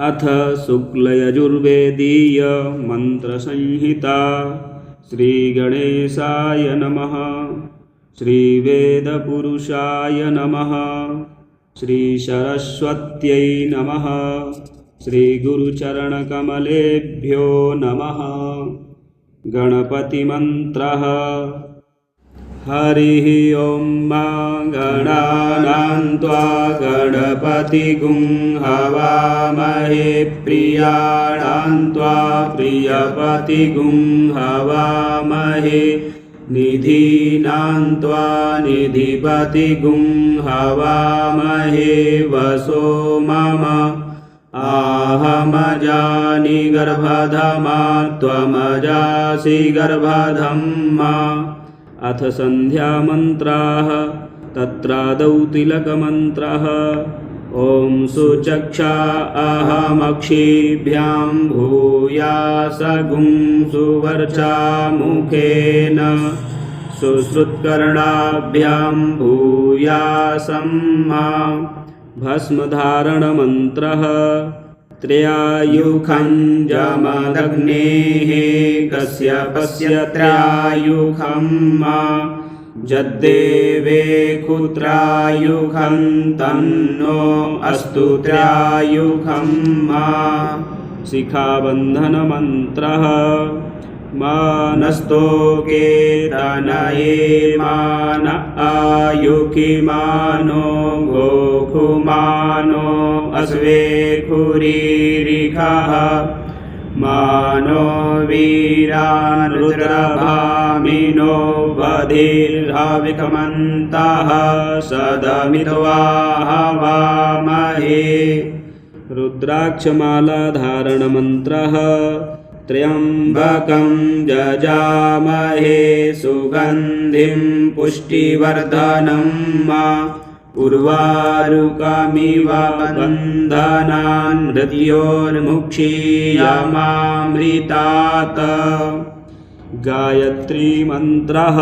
अथ शुक्लयजुर्वेदीय मंत्रसंहिता। श्रीगणेशाय नमः। श्रीवेदपुरुषाय नमः। श्रीसरस्वत्यै नमः। श्रीगुरुचरणकमलेभ्यो नमः। गणपतिमन्त्रः। हरिः ॐ मा गणानां त्वा गणपतिगुं हवामहे प्रियाणां त्वा प्रियपतिगुं हवामहे निधीनां त्वा निधिपतिगुं हवामहे वसो मम आहमजानि गर्भधमा त्वमजासि गर्भधम्मा। अथ संध्यामन्त्राः। तत्रादौ तिलकमन्त्रः। ॐ सुचक्षा अहमक्षिभ्यां भूयासगुं सुवर्चा मुखेन सुश्रुत्कर्णाभ्यां भूयासं मा। भस्मधारणमन्त्रः। त्र्यायुखं जमदग्नेः कश्यपस्य त्र्यायुखं मा। जद्देवे कुत्रायुखं तन्नो अस्तु त्र्यायुखं मा। शिखाबन्धनमन्त्रः। मानस्तोके तनये मान आयुकिमानो गोकुमानो अस्वे खुरीरिखः मानो वीरान् रुद्रभामिनो बधिर्हविकमन्तः सदमित्वा हवामहे। रुद्राक्षमालाधारणमन्त्रः। त्र्यम्बकं जजामहे सुगन्धिं पुष्टिवर्धनं मा। उर्वारुकमिव बन्धनान् मृत्योर्मुक्षीयमामृतात्। गायत्री मंत्रः।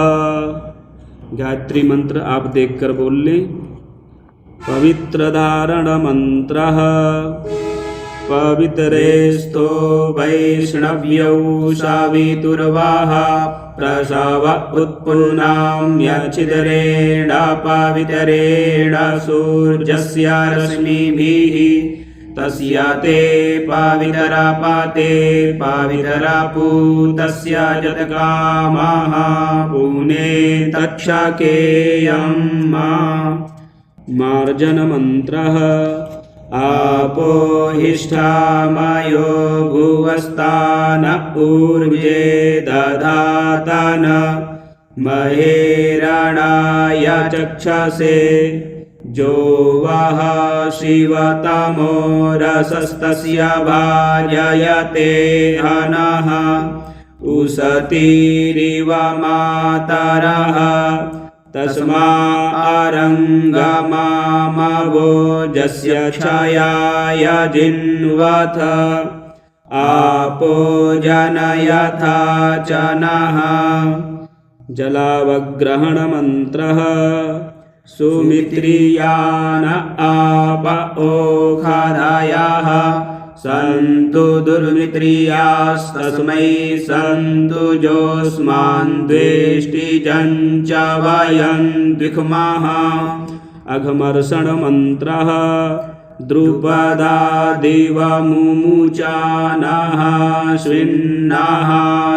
गायत्री मंत्र आप देखकर बोल लें। पवित्र धारण मंत्रः। पवित्रेस्तो वैष्णव्यौ सावितुर्वाह प्रसव उत्पुन्नां यच्छिदरेण पवित्रेण सूर्यस्य रश्मिभिः तस्य ते पवितरापते पवितरापूतस्य यत्कामः पुने तक्षकेयं मा। मार्जनमन्त्रः। आपोहिष्ठामयो भुवस्तान ऊर्जे दधातन महेरणाय चक्षसे जो वः शिवतमो रसस्तस्य भाजयते हनः उशतीरिव मातरः तस्मा अरङ्गमामवो जस्य क्षयाय जिन्वथ आपो जनयथा च नः। जलावग्रहणमन्त्रः। सुमित्रियान आप ओखाधायाः सन्तु दुर्मित्रियास्तस्मै सन्तु जोस्मान् द्वेष्टिजं च वयं द्विक्मः। अघमर्षणमन्त्रः। द्रुपदादिवमुमुचानः स्विन्नः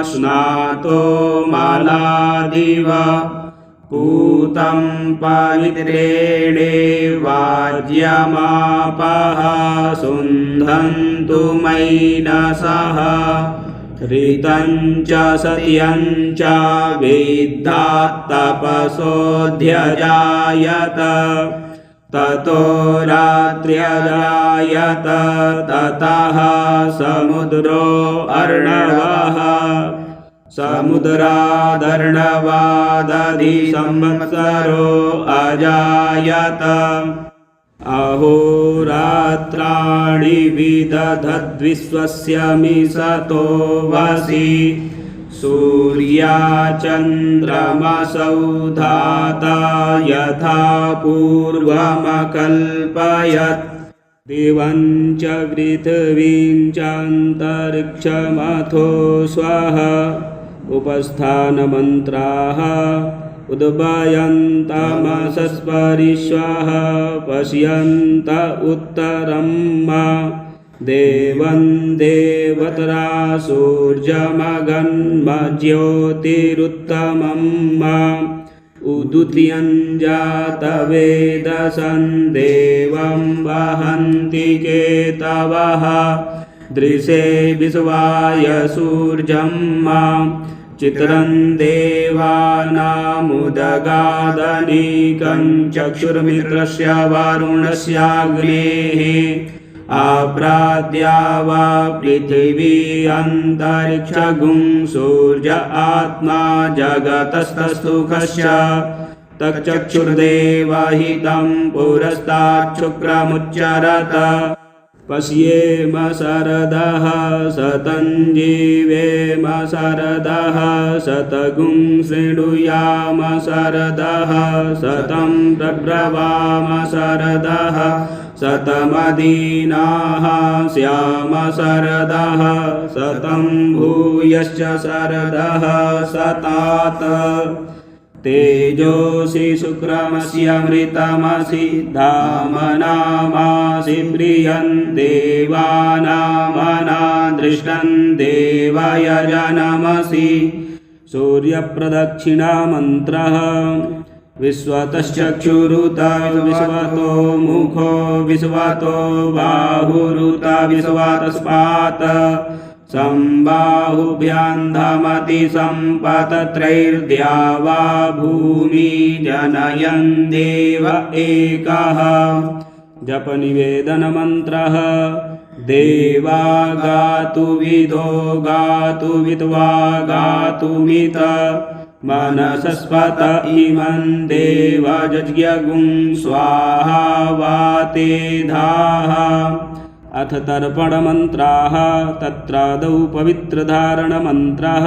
स्नातो मालादिव पूतं पवित्रेणे वाज्यमापः सुन्धन्तु मैनसः ऋतं च सत्यं च विद्धात्तपसोऽध्यजायत ततो रात्र्यजायत ततः समुद्रो अर्णवः समुद्रादर्णवादधि संवत्सरो अजायत अहोरात्राणि विदधद्विश्वस्य मिषतो वसि सूर्या चन्द्रमसौ धाता यथा पूर्वमकल्पयत् दिवं च पृथिवीं चान्तरिक्षमथो स्वः उपस्थानमन्त्राः उद्भयन्तमसस्परिष्वः पश्यन्त उत्तरं मा देवं देवतरा सूर्यमगन्मज्योतिरुत्तमं मा उदुत्यं जातवेदसं देवं वहन्ति केतवः दृशे विश्वाय सूर्यं मा चित्रं देवानामुदगादनीकं चक्षुर्मित्रस्य वरुणस्याग्नेः आप्राद्या वा पृथिवी अन्तरिक्षगुं सूर्य आत्मा जगतस्तस्थुखश्च तच्चक्षुर्देवहितं पुरस्ताच्छुक्रमुच्चरत पश्येम शरदः शतं जीवेम शरदः शतगुं शृणुयाम शरदः शतं प्रब्रवाम शरदः शतमदीनाः स्याम शरदः शतं भूयश्च शरदः शतात् तेजोसि शुक्रमस्यमृतमसि धामनामासि प्रियं देवानामनादृष्टं देवयजनमसि सूर्यप्रदक्षिणामन्त्रः विश्वतश्चक्षुरुत विश्वतो मुखो विश्वतो बाहुरुत विश्वतस्पात् संबाहुभ्यां धमति सम्पतत्रैर्द्या वा भूमि जनयन् देव एकः जपनिवेदनमन्त्रः देवा गातु विदो गातु विद्वा गातुमित मनसस्पत इमं देवजज्ञगुं स्वाहा वाते धाः अथ तर्पणमन्त्राः तत्रादौ पवित्रधारणमन्त्रः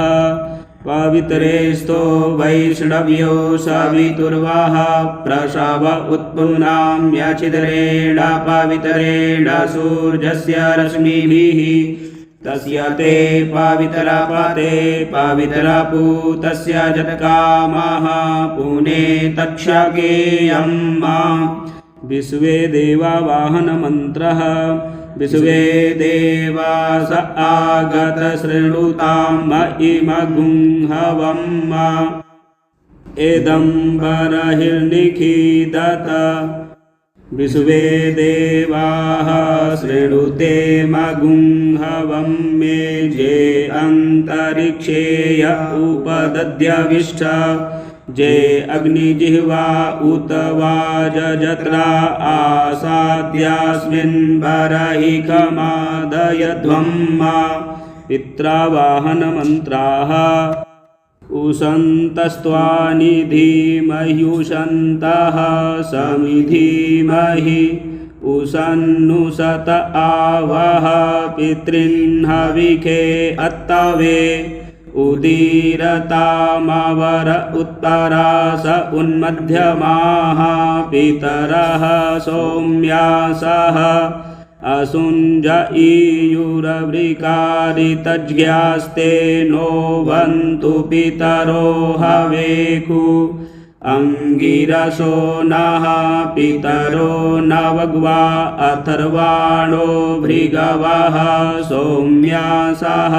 पवित्रेस्तो वैष्णव्यो सवितुर्वः प्रसव उत्पुनाम्यच्छिद्रेण पवित्रेण सूर्यस्य रश्मिभिः तस्य ते पवित्रपते पवित्रपूतस्य जत्कामः पुने तक्षकेयं विश्वे देवा वाहनमन्त्रः विश्वे देवास आगत शृणुतां इमगुं हवम् एदं बर्हिर्निखीदत विश्वे देवाः शृणुते मगुं हवं मेजे अन्तरिक्षेय उपदद्यविष्ठ जे अग्निजिह्वा उत वाजजत्रा आसाद्यास्मिन् बर्हिखमादयध्वं पित्रावाहनमन्त्राः उशन्तस्त्वानि धीमह्युशन्तः समिधीमहि उशन्नुशत आवह पितॄन्हविखे अत्तवे उदीरतामवर उत्तरास उन्मध्यमाः पितरः सौम्यासः असुञ्ज ईयुरवृकारितज्ञास्ते नो वन्तु पितरो हवेखु अंगिरसो नः पितरो नवग्वा अथर्वाणो भृगवः सौम्यासः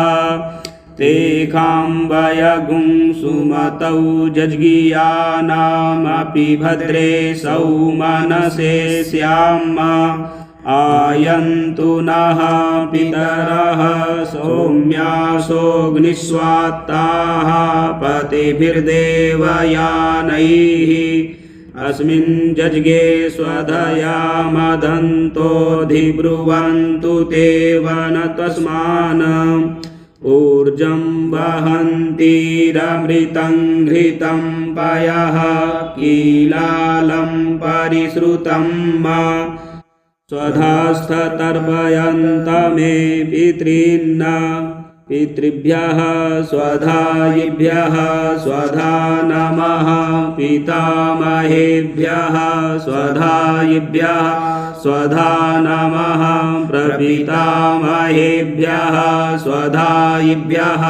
तेखाम्बयगुं सुमतौ जज्ञियानामपि भद्रे सौमनसे स्याम आयन्तु नः पितरः सौम्यासोऽग्निस्वात्ताः पतिभिर्देवयानैः अस्मिन् जज्ञे स्वधया मदन्तोऽधिब्रुवन्तु ते वनतस्मान् ऊर्जं वहन्तीरमृतं घृतं पयः कीलालं परिश्रुतं स्वधास्थतर्पयन्त मे पितॄन् पितृभ्यः स्वधायिभ्यः स्वधा नमः पितामहेभ्यः स्वधायिभ्यः स्वधा नमः प्रपितामहेभ्यः स्वधायिभ्यः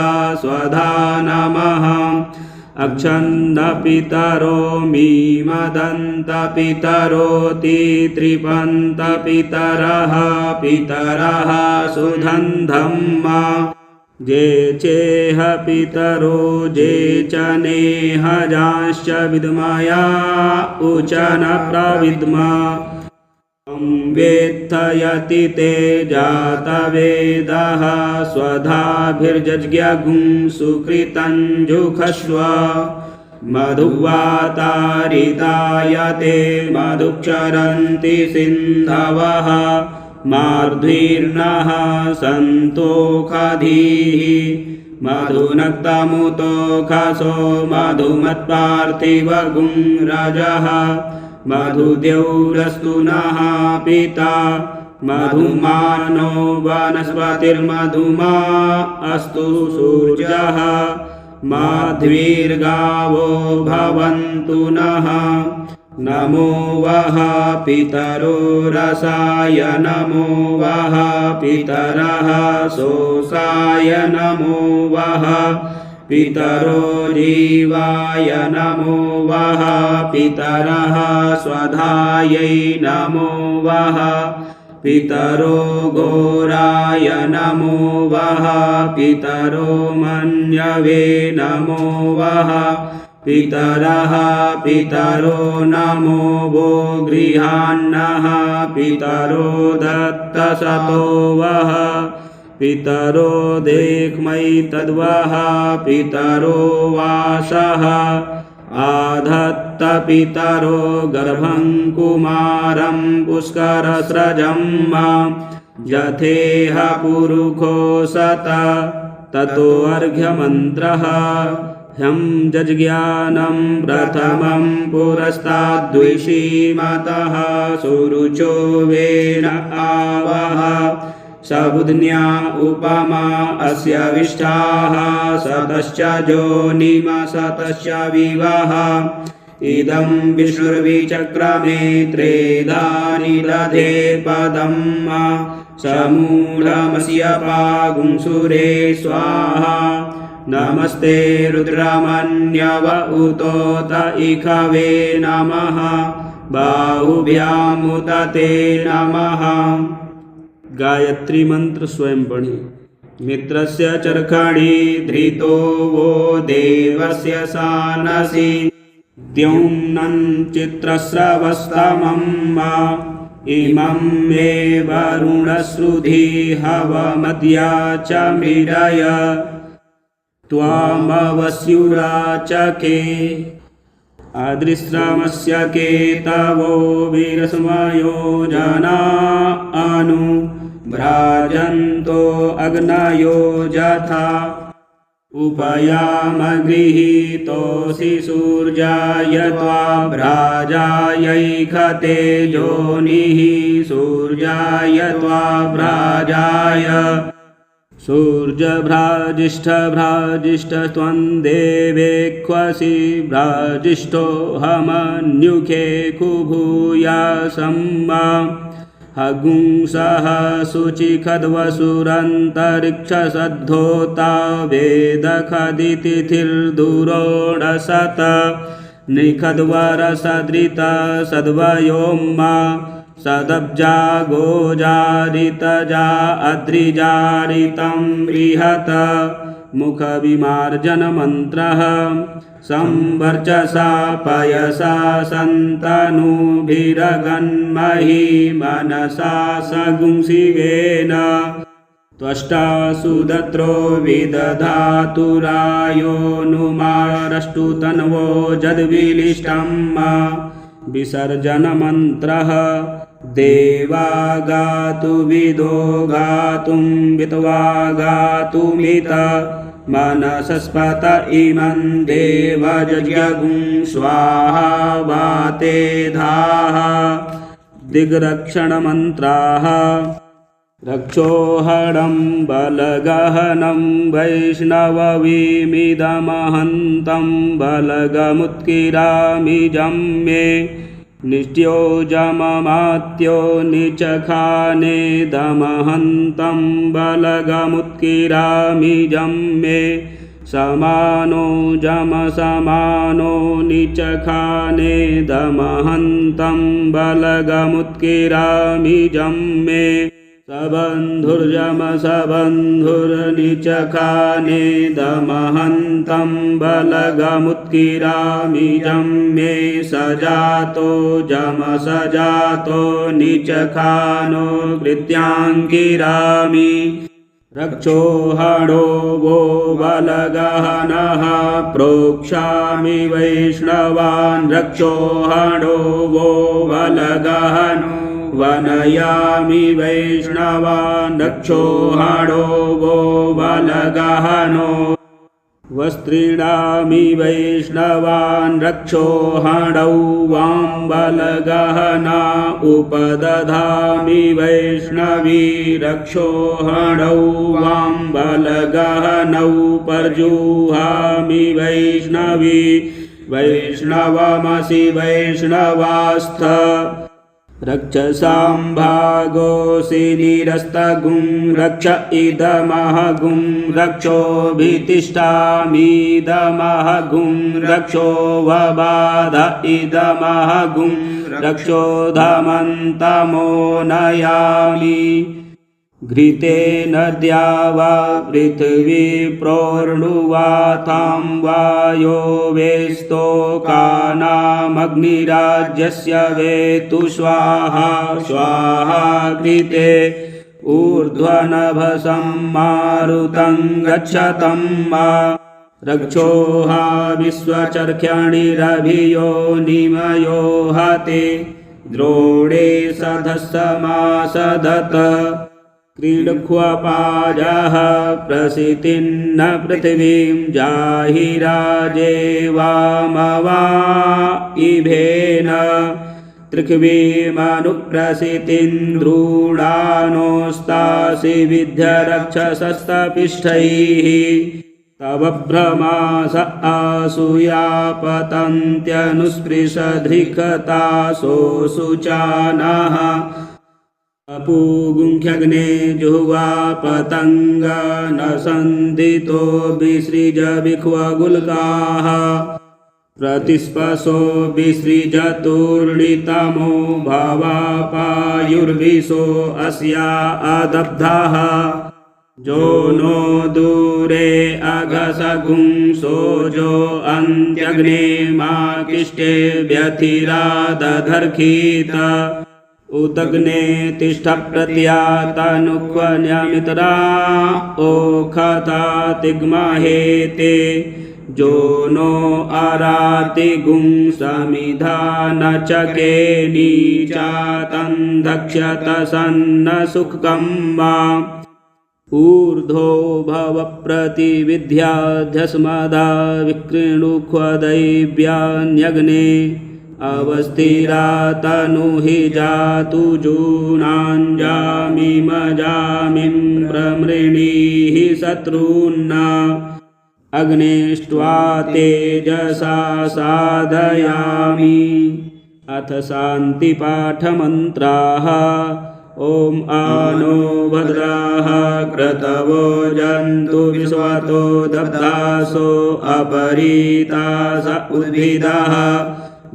स्वधा नमः अक्षन्नपितरो मीमदन्तपितरोति त्रिपन्तपितरः पितरः सुधन्धम्मा जे चेह पितरो जे च नेहजांश्च विद्मया उच न प्रविद्म वेत्थयति ते जातवेदः स्वधाभिर्जज्ञगुं सुकृतं जुषस्व मधुवातारितायते मधुक्षरन्ति सिन्धवः मार्ध्वीर्नः सन्तोषधीः मधुनक्तमुतोषसो मधुमत्पार्थिवगुं रजः मधुद्यौरस्तु नः पिता मधुमानो वनस्पतिर्मधुमा अस्तु सूर्यः माध्वीर्गावो भवन्तु नः नमो वः पितरो रसाय नमो वः पितरः सोसाय नमो वः पितरो जीवाय नमो वः पितरः स्वधायै नमो वः पितरो घोराय नमो वः पितरो मन्यवे नमो वः पितरः पितरो नमो वो गृहान्नः पितरो दत्तसतो वः पितरो देखमैतद्वः पितरो वासः आधत्त पितरो गर्भं कुमारं पुष्करस्रजं यथेह पुरुषो सत ततो अर्घ्यमन्त्रः ह्यं जज्ञानं प्रथमं पुरस्ताद्विषीमतः सुरुचो वेन आवः सबुध्न्या उपमा अस्य विष्ठाः सतश्च जोनिम सतश्च विवः इदं विष्णुर्विचक्रमे त्रेधानि दधे पदं समूढमस्य पागुंसुरे स्वाहा नमस्ते रुद्रमन्यव उतोत इखवे नमः बाहुभ्यामुदते नमः। गायत्री मंत्र स्वयं पढ़ी। मित्रस्य चरखाणि धृतो वो देवस्य सानसि द्यौम्नं चित्रस्रवस्तमं इमं मे वरुणश्रुधि हवमत्या च मृडय त्वामवस्युरा च के अदृश्रमस्य केतवो वीरस्मयो जना अनु भ्राजन्तो अग्नयो यथा उपयाम गृहीतोऽसि सूर्याय त्वा भ्राजायैखते योनिः सूर्याय त्वा भ्राजाय सूर्यभ्राजिष्ठ त्वं देवेक्ष्वसि भ्राजिष्ठो हमन्युखे कुभूयासं हगुंसः शुचिखद्वसुरन्तरिक्षसद्धोता वेदखदितिथिर्दुरोडसत निखद्वरसदृता सद्वयोम्मा सदब्जा गोजारितजा अद्रिजारितं बृहत मुखविमार्जनमन्त्रः संवर्चसा पयसा सन्तनुभिरगन्महि मनसा सगुंसिवेन त्वष्टा सुदत्रो विदधातुरायो नुमारष्टु तन्वो जद्विलिष्टं विसर्जनमन्त्रः देवा गातु विदो गातुं विद्वा गातुमित मनसस्पत इमं देवजज्ञगुं स्वाहा वाते धाः। दिग्रक्षणमन्त्राः रक्षोहणं बलगहनं वैष्णववीमिदमहन्तं बलगमुत्किरामि जम्मे निष्ट्योजममात्यो निचखानेदमहन्तं बलगमुत्किरामि जम्मे समानो जमसमानो निचखानेदमहन्तं बलगमुत्किरामि जम्मे सबन्धुर्जमसबन्धुर्निचखानेदमहन्तं बलगमुत्किरामि जम्मे सजातो जमसजातो निचखानो कृत्याङ्किरामि रक्षोहणो वो बलगहनः प्रोक्षामि वैष्णवान् रक्षोहणो वो बलगहनो वनयामि वैष्णवान् रक्षोहणो वो बलगहनो वस्त्रीणामि वैष्णवान् रक्षोहणौ वां बलगहना उपदधामि वैष्णवी रक्षोहणौ वां बलगहनौ पर्जुहामि वैष्णवी वैष्णवमसि वैष्णवास्थ रक्षसां भागोऽसि निरस्तगुं रक्ष इदमहगुं रक्षोभितिष्ठामीदमहगुं रक्षो वबाध इदमहगुं रक्षोधमन्तमो नयामि घृतेन द्यावा पृथिवी प्रोर्णुवातां वायो वेस्तोकानामग्निराज्यस्य वेतु स्वाहा स्वाहा घृते ऊर्ध्वनभसं मारुतं गच्छतं मा रक्षोहा विश्वचर्क्ष्यणिरभियो निमयो हते द्रोणे सधस्समासदत क्रीडक्ष्वपाजः प्रसितिन्न पृथिवीं जाहिराजेवामवा इभेन पृथिवीमनुप्रसितिन्द्रूणानोस्तासि विद्य रक्षसस्तपिष्ठैः तव भ्रमास आसूया पतन्त्यनुस्पृशधृकतासो शुचानः अपूगुंख्यग्ने जुह्वा पतंग न संदितो विसृज विख्वगुल्काः प्रतिस्पशो विसृजतुर्णितमो भवापायुर्विशो अस्या अदब्धाः जो नो दूरे अघसगुं सोजो अन्त्यग्ने मा किष्टे व्यथिरादधर्खित उदग्ने तिष्ठ प्रत्यातनुक्वन्यमितरा ओखता तिग्महेते जो नो अरातिगुं समिधा न चके नीचातं दक्ष्यत सन्न सुखकं वा ऊर्ध्वो भव प्रतिविद्याध्यस्मदा विकृणुक्वदैव्यान्यग्ने अवस्थिरा तनु हि जातु जूनाञ्जामिमजामिं प्रमृणीः शत्रून्ना अग्नेष्ट्वा तेजसा साधयामि अथ शान्तिपाठमन्त्राः ॐ आनो भद्राः क्रतवो जन्तु विश्वतो दब्धासो अपरीतास उद्भिदाः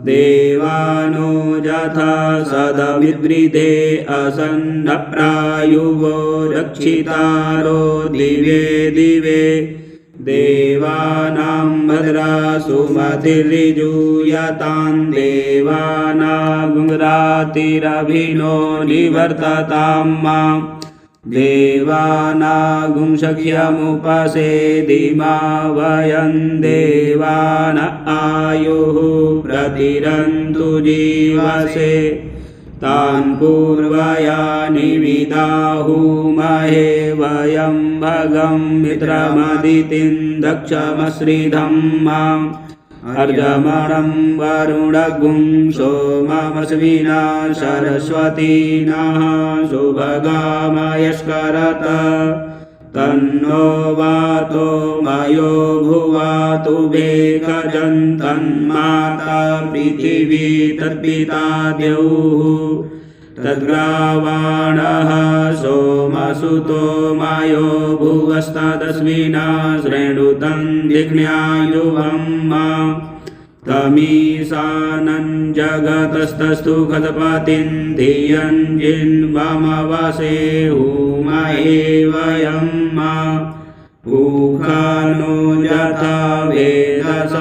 देवानो यथा सदमिद्वृधे असन्नप्रायुवो रक्षितारो दिवे दिवे देवानां भद्रा सुमतिर्यजूयतां देवानागुंरातिरभिनो निवर्ततां मां देवानागुं सख्यमुपसेदिमा वयं देवान आयुः प्रतिरन्तु जीवसे तान् पूर्वयानि विदाहुमहे वयं भगं मित्रमदितिं दक्षमश्रिधं माम् अर्जमणं वरुणगुं सोममस्विना सरस्वतीनः सुभगामयस्करत तन्नो वातो मयो भुवातु वेकजन्तन्माता पृथिवी तद्पिता द्यौः तद्ग्रावाणः सोमसुतो मयो भुवस्तदस्मिना शृणुतं जिज्ञायुवं तमीशानं जगतस्तस्तु गतपतिं धियं जिन्वमवसे हुमहे वयं भूखानो यथा वेदसामसद्वृधे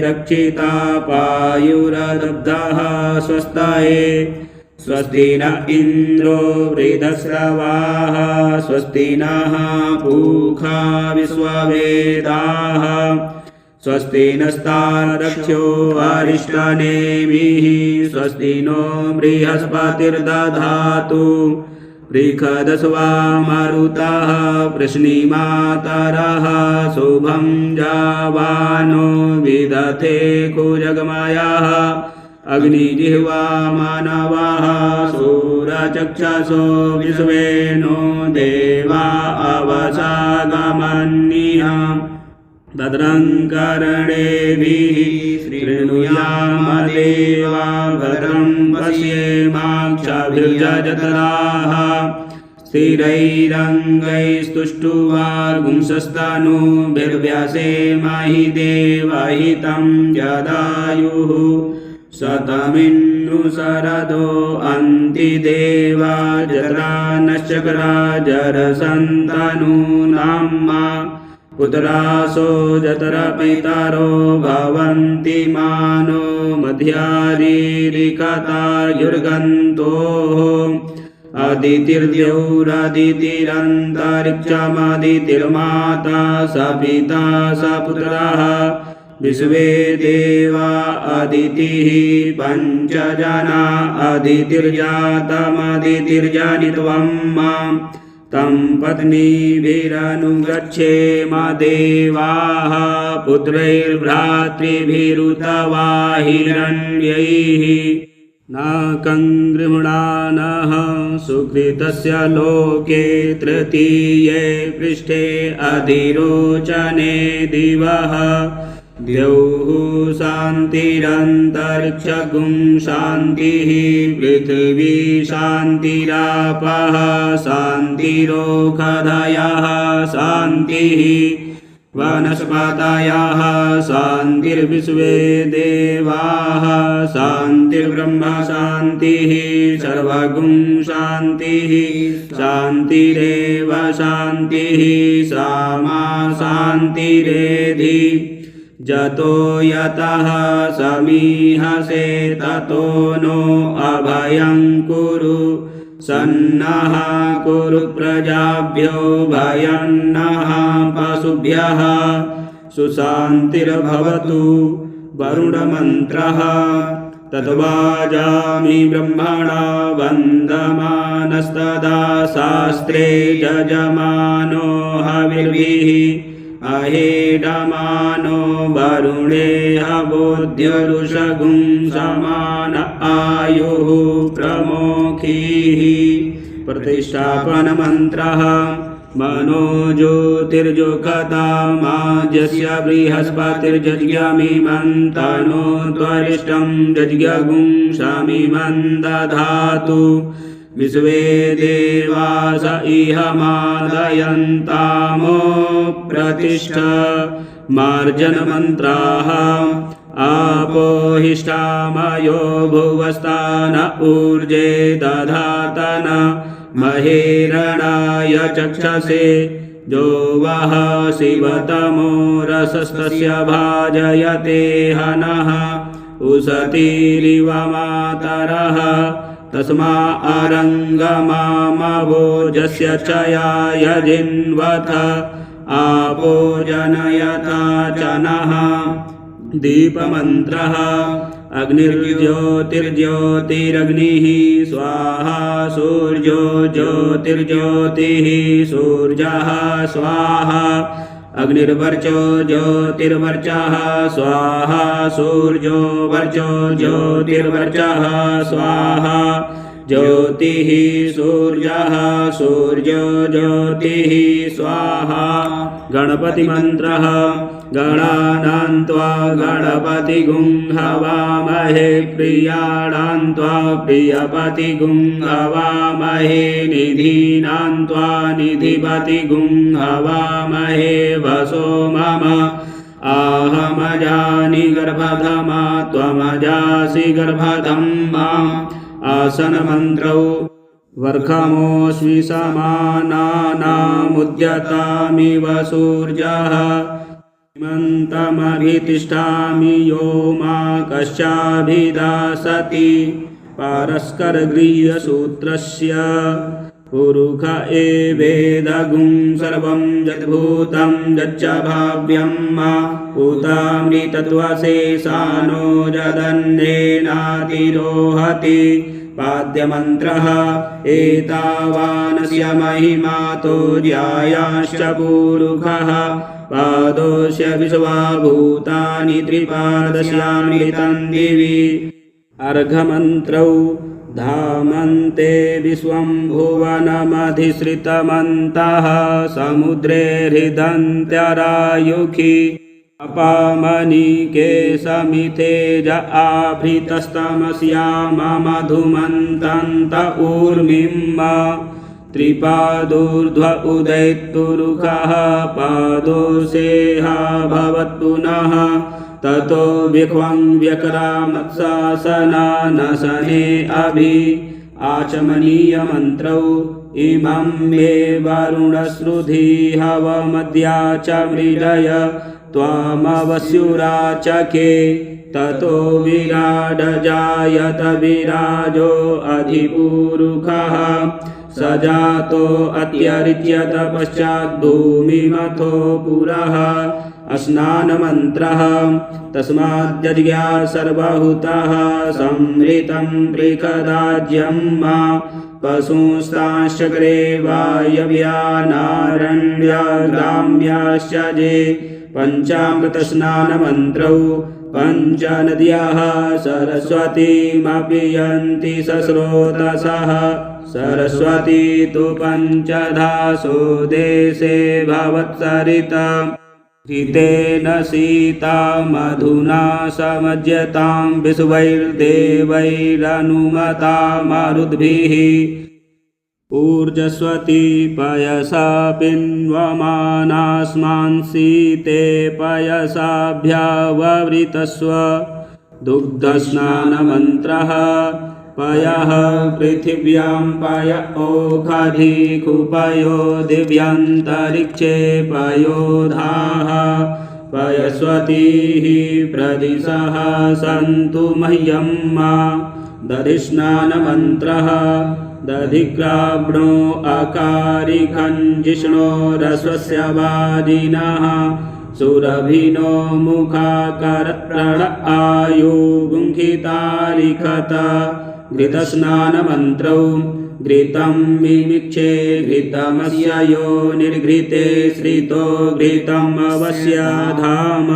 रक्षिता पायुरदब्धः स्वस्तये स्वस्ति न इन्द्रो वृधस्रवाः स्वस्ति नः पूषा विश्ववेदाः स्वस्ति नस्तारक्षो अरिष्टनेमिः स्वस्ति नो बृहस्पतिर्दधातु बृहदस्वा मरुतः वृष्णिमातरः शुभं जावानो विदधे कुजगमयः अग्निजिह्वा मानवः सूरचक्षसो विश्वेनो देवा अवसागमन्यः भद्रङ्कर्णेभिः शृणुयाम देवा भद्रं पश्येमाक्षभिर्यजत्राः स्थिरैरङ्गैस्तुष्टुवागुंसस्तनूभिर्व्यसेमहि देवहितं यदायुः शतमिन्नु शरदो अन्ति देवा जत्रा नश्चक्रा जरसन्तनूनां पुत्रासो जतरा पितरो भवन्ति मानो मध्यारीरिकतायुर्गन्तोः अदितिर्द्यौरदितिरन्तरिक्षमदितिर्माता स पिता स पुत्रः विश्वे देवा अदितिः पञ्चजना अदितिर्जातमदितिर्जनित्वं तं पत्नीभिरनुगच्छेम देवाः पुत्रैर्भ्रातृभिरुतवा हिरण्यैः न कङ्गृह्णानः सुकृतस्य लोके तृतीये पृष्ठे अधिरोचने दिवः द्यौः शान्तिरन्तरिक्षगुं शान्तिः पृथिवी शान्तिरापः शान्तिरोषधयः शान्तिः वनस्पतयः शान्तिर्विश्वे देवाः शान्तिर्ब्रह्म शान्तिः सर्वगुं शान्तिः शान्तिरेव शान्तिः सामा शान्तिरेधि जतो यतः समीहसे ततो नो अभयं कुरु सन्नः कुरु प्रजाभ्यो भयं नः पशुभ्यः सुशान्तिर्भवतु वरुणमन्त्रः तद्वाजामि ब्रह्मणा वन्दमानस्तदा शास्त्रे यजमानो हविर्भिः अहेडमानो वरुणे हवोद्यरुषगुं समान आयुः प्रमोखीः प्रतिष्ठापनमन्त्रः मनो ज्योतिर्जोखतामाजस्य बृहस्पतिर्जज्ञमिमन्तनो त्वरिष्टं जज्ञगुं शामिमं दधातु विश्वे देवास इह मादयन्तामो प्रतिष्ठ मार्जनमन्त्राः आपोहिष्ठामयो भुवस्तान ऊर्जे दधातन महेरणाय चक्षसे जो वः शिवतमो रसस्तस्य भाजयते हनः उशतीरिव मातरः तस्मा अरङ्गमामवोजस्य चयाय जिन्वथ आपो जनयथा च नः दीपमन्त्रः अग्निर्ज्योतिर्ज्योतिरग्निः स्वाहा सूर्यो ज्योतिर्ज्योतिः सूर्यः स्वाहा अग्निर्वर्चो ज्योतिर्वर्चः स्वाहा सूर्यो वर्चो ज्योतिर्वर्चः स्वाहा ज्योतिः सूर्यः सूर्यो ज्योतिः स्वाहा गणपतिमन्त्रः गणानां त्वा गणपतिगुं हवामहे प्रियाणां त्वा प्रियपतिगुं हवामहे निधीनां त्वा निधिपतिगुं हवामहे वसो मम आहमजानि गर्भधमा त्वमजासि गर्भधम्मा आसनमन्त्रौ वर्खमोऽस्मि समानानामुद्यतामिव सूर्यः हिमन्तमभितिष्ठामि यो मा कश्चाभिदासति पारस्करगृह्यसूत्रस्य पुरुष एवेदगुं सर्वं यद्भूतं यच्च भाव्यं मा उतामृतत्वशेषानो यदन्येनातिरोहति पाद्यमन्त्रः एतावानस्य महिमातो ज्यायाश्च पुरुषः पादोऽस्य विश्वभूतानि त्रिपादस्यामृतं दिवि अर्घमन्त्रौ धामन्ते विश्वं भुवनमधिसृतमन्तः समुद्रे हृदन्त्यरायुखि अपामनिके समितेज आभृतस्तमस्याम मधुमन्तन्त ऊर्मिं त्रिपादोर्ध्व उदैत्तुरुकः पादोषेहा भवत्पुनः ततो विख्वं व्यक्रामत्सासनानसने अभि आचमनीयमन्त्रौ इमं मे वरुणश्रुधि हवमद्या च मृडय त्वामवस्युराचखे ततो विराडजायत विराजो अधिपुरुषः स जातो अत्यरिच्यत पश्चाद्भूमिमथो पुरः स्नानमन्त्रः तस्माद्यज्ञा सर्वभूतः संहृतं पृकदाज्यं मा पशुंस्ताश्चक्रे वायव्यानारण्याग्राम्याश्च जे पञ्चामृतस्नानमन्त्रौ पञ्चनद्याः सरस्वतीमपि सस्रोतसः सरस्वती तु पञ्चधासो देशे भवत्सरिता हितेन सीता मधुना समज्यतां विश्वैर्देवैरनुमता मरुद्भिः ऊर्जस्वती पयसा पिन्वमानास्मांसीते पयसाभ्याववृतस्व दुग्धस्नानमन्त्रः पयः पृथिव्यां पय ओखधिकुपयो दिव्यान्तरिक्षे पयोधाः पयस्वतीः प्रदिशः सन्तु मह्यं मा दधिस्नानमन्त्रः दधिग्राव्णो अकारिखञ्जिष्णोरस्वस्य वाजिनः सुरभिनो मुखाकरत्रण आयुगुंखितारिखत घृतस्नानमन्त्रौ घृतं मिमिक्षे घृतमस्य यो निर्घृते श्रितो घृतम् अवस्य धाम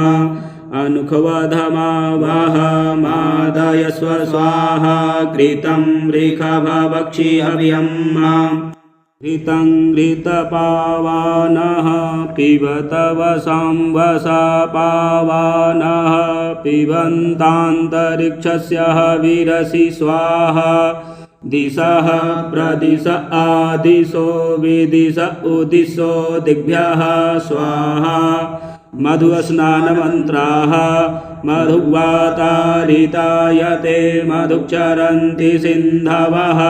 अनुखवधमावाहमादयस्व स्वाहा घृतं रेखभवक्षि हव्यं घृतं घृतपावानः पिबत वसां पावानः पिबन्तान्तरिक्षस्य हविरसि स्वाहा दिशः प्रदिश आदिशो विदिश उदिशो दिग्भ्यः स्वाहा मधुस्नानमन्त्राः मधुवातारितायते मधुक्षरन्ति सिन्धवः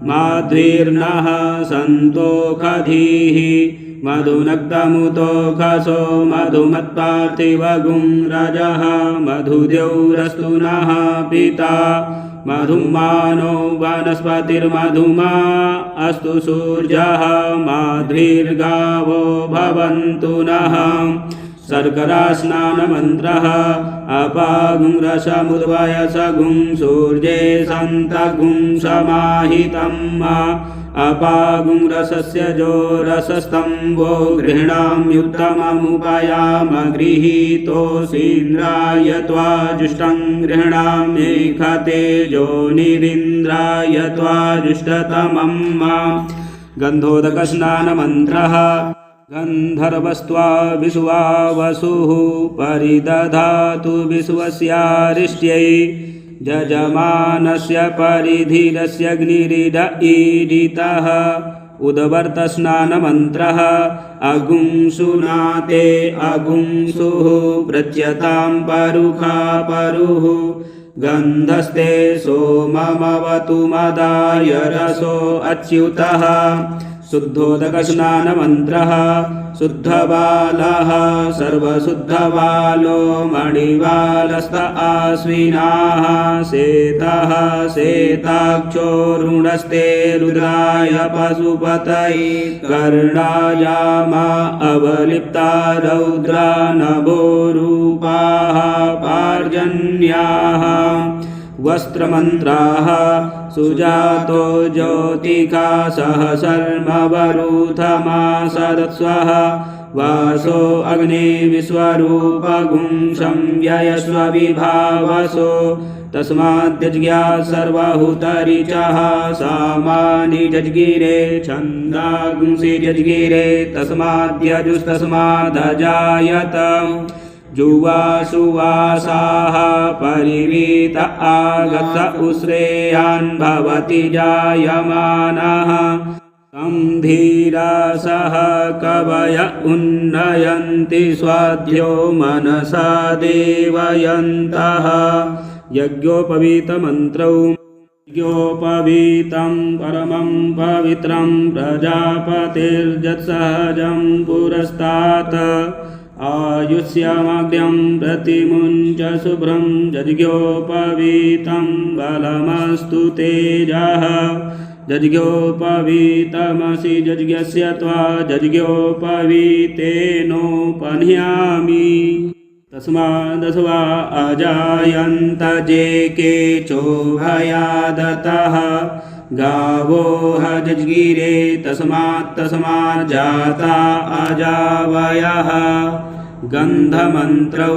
माध्वीर्नः सन्तोखधीः मधुनक्तमुतोखसो मधुमत्पार्थिवगुं रजः मधुद्यौरस्तु नः पिता मधुमानो वनस्पतिर्मधुमा अस्तु सूर्यः माध्वीर्गावो भवन्तु नः शर्करास्नानमन्त्रः अपागुं रसमुद्वयसगुं सूर्ये सन्तगुं समाहितं अपागुं रसस्य जो रसस्तम्भो गृह्णाम्युत्तममुपयाम गृहीतोऽसीन्द्राय त्वाजुष्टं गृह्णाम्ये खतेजो निरिन्द्राय त्वाजुष्टतमं गन्धोदकस्नानमन्त्रः गन्धर्वस्त्वा विश्वा वसुः परिदधातु विश्वस्यारिष्ट्यै जजमानस्य परिधिरस्यग्निरिड ईडितः उद्वर्तस्नानमन्त्रः अगुंसुनाते अगुंसुः पृच्यतां परुखा परुः गन्धस्ते सोममवतु मदाय रसो अच्युतः शुद्धोदकस्नानमन्त्रः शुद्धबालः सर्वशुद्धबालो मणिबालस्त आश्विनाः शेतः शेताक्षो रुणस्ते रुद्राय पशुपतये कर्णायामा अवलिप्ता रौद्रा नभोरूपाः पार्जन्याः वस्त्रमन्त्राः सुजातो ज्योतिका सहसर्मवरूथमासदत्स्वः वासो अग्ने विश्वरूपगुं संव्ययस्व विभावसो तस्माद्यज्ञा सर्वाहुतरिचः सामानि जज्गिरे छन्दागुंसि जज्गिरे तस्माद्यजुस्तस्मादजायत जुवासुवासाः परिवीत आगत उश्रेयान् भवति जायमानः तं धीरासः कवय उन्नयन्ति स्वाध्यो मनसा देवयन्तः यज्ञोपवीतमन्त्रौ यज्ञोपवीतं परमं पवित्रं प्रजापतिर्जत्सहजं पुरस्तात् आयुष्यमग्र्यं प्रतिमुञ्च शुभ्रं जज्ञोपवीतं बलमस्तु तेजः जज्ञोपवीतमसि जज्ञस्य त्वा जज्ञोपवीतेनोपह्यामि तस्मादस्वा अजायन्त जे केचोभयादतः गावो जज्गिरे तस्मात् जाता अजावयः गन्धमन्त्रौ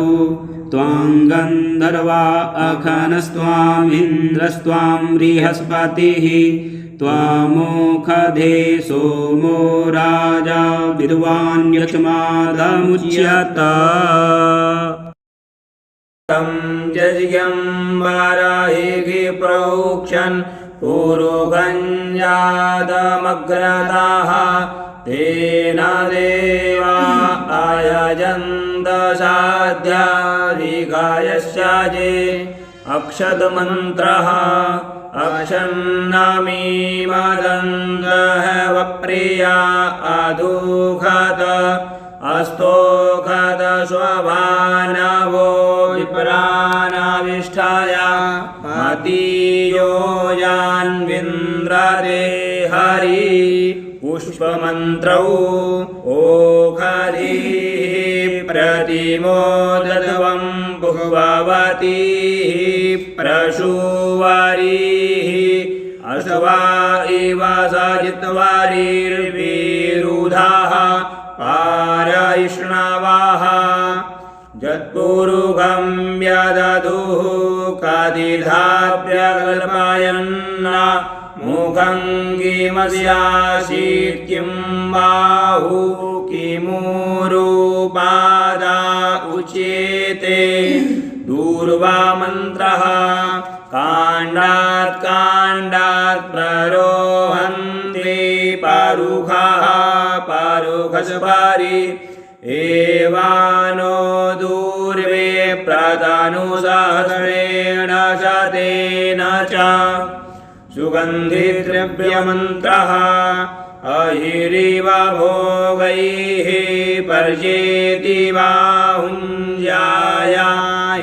त्वां गन्धर्वा अखनस्त्वामिन्द्रस्त्वां बृहस्पतिः त्वामोखधे सोमो राजा विद्वान् यक्ष्मादमुच्यत तं यज्ञं वाराहिः प्रोक्षन् पूर्वगञ्जादमग्रताः तेन देवा आयजन्त साध्याधिकायश्च जे अक्षतमन्त्रः अक्षन्नामी मदन्तः वप्रिया अदुखत अस्तोखत स्वभानवो विप्रानाविष्ठाय मतीयोजान्विन्द्रते हरि पुष्पमन्त्रौ ओखरिः प्रतिमोदध्वं पुष्पवतीः प्रसूवरीः अश्वा इव सजित्वारिर्विरुधाः पारैष्णवाः यत्पुरुषं व्यदधुः कतिधाप्यकल्पयन् मुखं किमस्यासीत् किं बाहु किमूरुपादा उच्यते दूर्वामन्त्रः काण्डात् काण्डात् प्ररोहन्ति परुखाः परुखस्परि एवानो दूर्वे प्रतनुसहस्रेण शतेन च सुगन्धिद्रव्यमन्त्रः अहिरिव भोगैः पर्येति बाहुञ्जाय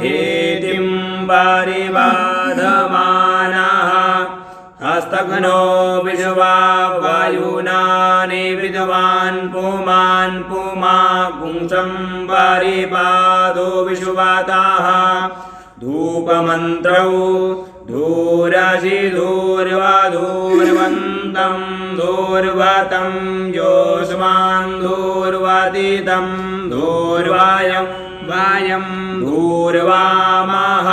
हेतिं परिबाधमानः हस्तघ्नो विश्वा वायुनानि विद्वान् पुमान् पुमा पुंसं परिपादो विश्वाताः धूपमन्त्रौ धूरसि धूर्वधूर्वन्त तं धूर्वतं योऽस्मान् धूर्वतितं धूर्वायं वायं धूर्वामः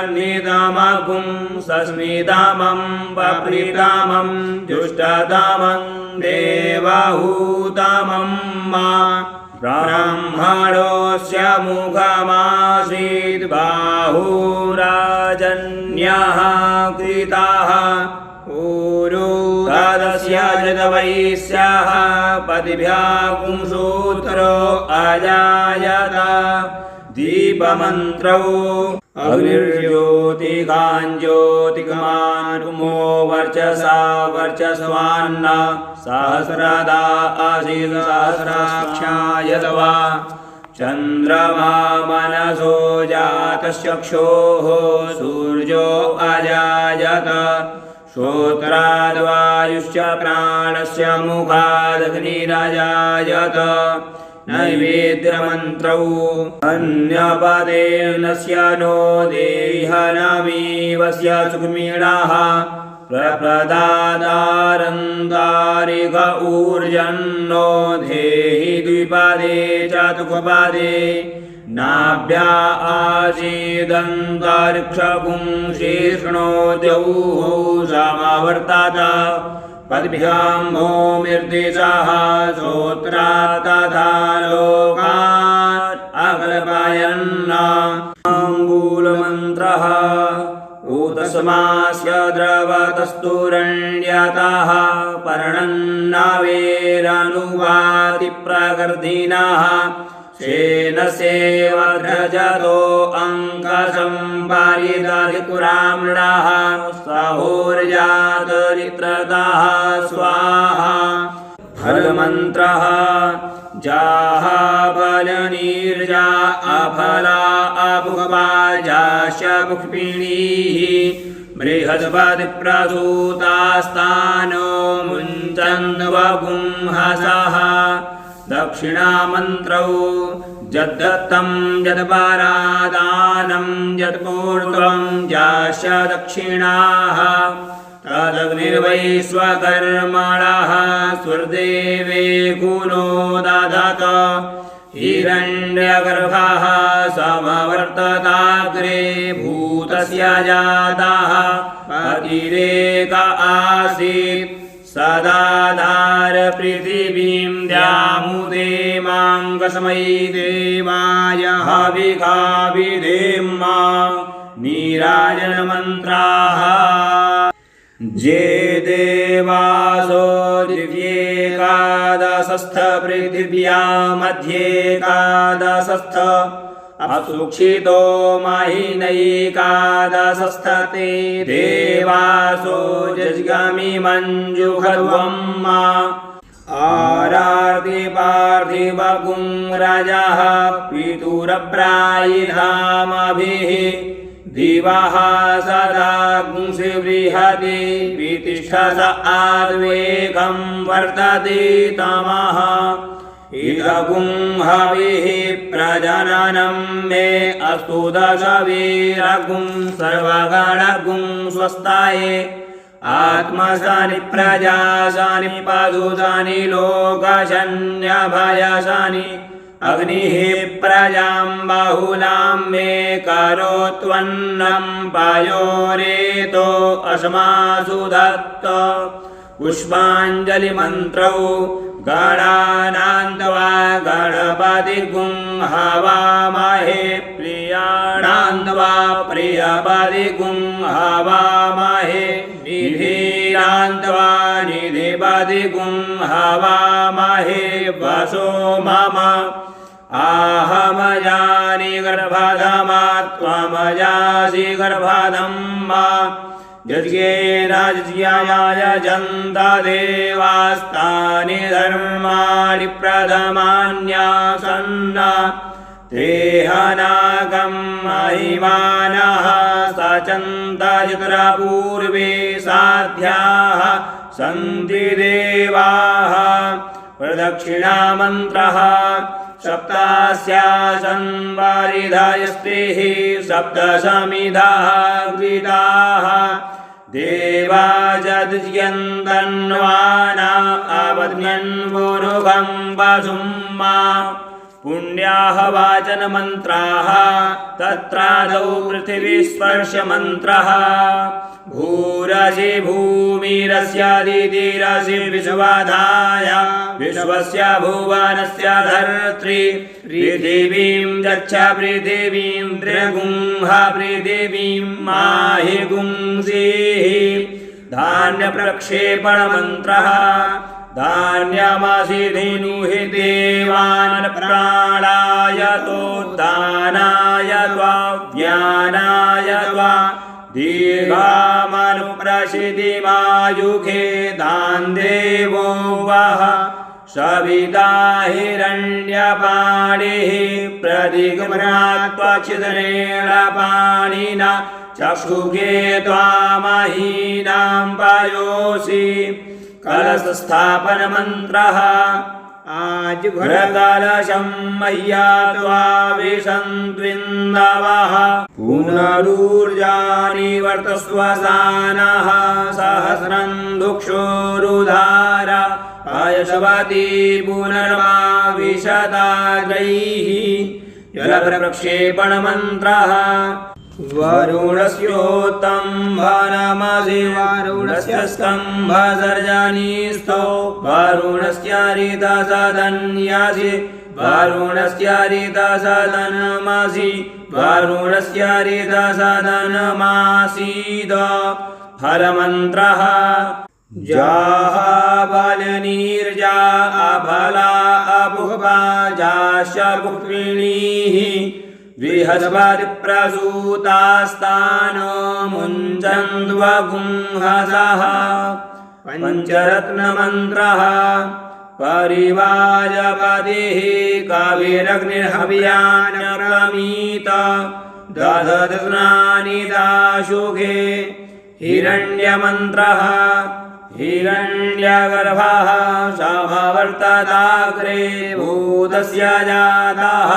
देवानामशिवनितमगुं सस्मितमं पप्रितमं जुष्टतमं देवहूतमं मा ब्राह्मणोऽस्य मुखमासीत् बाहुराजन्यः कृताः ऊरू तदस्य जतवैस्याः पतिभ्यः पुंसूत्रो अजायत दीपमन्त्रौ अग्निर्ज्योतिकाञ्ज्योतिकमानुमो वर्चसा वर्चस्वान्न सहस्रदा आसीत् सहस्राक्षायतवा चन्द्रमा मनसो जातश्चक्षोः सूर्यो अजायत श्रोत्राद्वायुश्च प्राणस्य मुखादग्निरजायत नैवेद्यमन्त्रौ अन्यपदेनस्य नो देहनमीवस्य सुक्मीणाः प्रप्रदादारन्दारिक ऊर्जन्नो धेहि द्विपदे चतुष्पदे नाभ्या आसीदन्तरिक्षपुंशीर्ष्णो द्यौः समवर्तत पद्भ्यां भूमिर्दिशः श्रोत्रा तथा लोकान् अकल्पयन् अङ्गुलमन्त्रः ऊतस्मास्य द्रवतस्तुरण्यतः पर्णन्नवेरनुवाति प्रकृतिनः शेनसेवध्रजतो अङ्कसम्पारिदधिपुराम्णः सहोर्जातरित्रतः स्वाहा फलमन्त्रः जाः बलनीर्जा अफला अपुगवाजाश्च पुष्पिणीः बृहस्पतिप्रसूतास्तानो मुञ्चन्द्वपुंहसः दक्षिणामन्त्रौ यद्दत्तं यत्परादानं यत्पूर्वं याश्च दक्षिणाः तदग्निर्वैश्वकर्मणः स्वर्देवे कुलो दधत हिरण्यगर्भः समवर्तताग्रे भूतस्य जातः पतिरेक आसीत् सदाधार पृथिवीं द्यामुदे माङ्गस्मै देवाय हविखाविधेम्मा नीराजनमन्त्राः जे देवासो दिव्येकादशस्थ पृथिव्या मध्येकादशस्थ अप्सुक्षितो महिनैकादशस्थते देवासो जज्गामि मञ्जुखर्वं मा आरार्ति पार्थिवगुं रजः पितुरप्रायिधामभिः दिवः सदा गुंसि बृहति वितिष्ठस आद्वेगं वर्तते तमः इदगुं हविः प्रजननं मे अस्तु दशवीरगुं सर्वगणगुं स्वस्ताये आत्मसानि प्रजासानि पशुसानि लोकशन्यभयसानि अग्निः प्रजां बहुलां मे करोत्वन्नं पयोरेतो अस्मासु दत्त पुष्पाञ्जलिमन्त्रौ गणानान्त्वा गणपतिगुं हवामहे प्रियाणान्त्वा प्रियपतिगुं हवामहे निधीरान्त्वा निधिपतिगुं हवामहे वसो मम आहमजानि गर्भधमा त्वमजासि गर्भधं मा यज्ञेनाज्ञाय जन्ता देवास्तानि धर्माणि प्रथमान्यासन्ना तेहनागं महिमानः सचन्तचित्रपूर्वे साध्याः सन्ति देवाः प्रदक्षिणामन्त्रः सप्तास्यासन् वारिधायस्त्रिः सप्तसमिधाः गृहीताः देवा जद्यन्तन्वाना अवद्यन्वोरुगं वसुम्मा पुण्याः वाचनमन्त्राः तत्रादौ पृथिवीस्पर्शमन्त्रः भूरसि भूमिरस्यादितिरसि विश्वधाय विश्वस्य भुवनस्य धर्त्री पृथिवीं गच्छ पृथिवीं त्रिगुंह पृथिवीं माहि गुंसीः धान्यप्रक्षेपणमन्त्रः धान्यमसि धेनुहि देवान् प्राणायतोद्धानाय त्वा ज्ञानाय त्वा दीर्घामनुप्रसिद्धिमायुखे दान् देवो वः सविता हिरण्यपाणिः प्रदिग्भ्रात्वच्छिद्रेण पाणिना चक्षुषे त्वामहीनां पयोषि कलशस्थापनमन्त्रः आजघ्रकलशं मह्या त्वा विशन्त्विन्दवः पुनरूर्जानि वर्तस्वसानः सहस्रं दुक्षोरुधार आयशवती पुनर्मा विशताग्रैः जलप्रक्षेपणमन्त्रः वरुणस्योत्तम्भनमसि वरुणस्य स्तम्भसर्जनीस्थो वरुणस्य ऋतसदन्यासि वरुणस्य ऋतसदनमसि वरुणस्य ऋतसदनमासीद फलमन्त्रः जाः बलनीर्जा अफला अभुवा जाश्च पुष्पिणीः बृहस्पतिप्रसूतास्तानो मुञ्चन्द्वगुंहसः पञ्चरत्नमन्त्रः परिवाजपतिः कविरग्निर्हव्यान्यप्रमीत दधदस्नानि दाशुखे हिरण्यमन्त्रः हिरण्यगर्भः समवर्तताग्रे भूतस्य जातः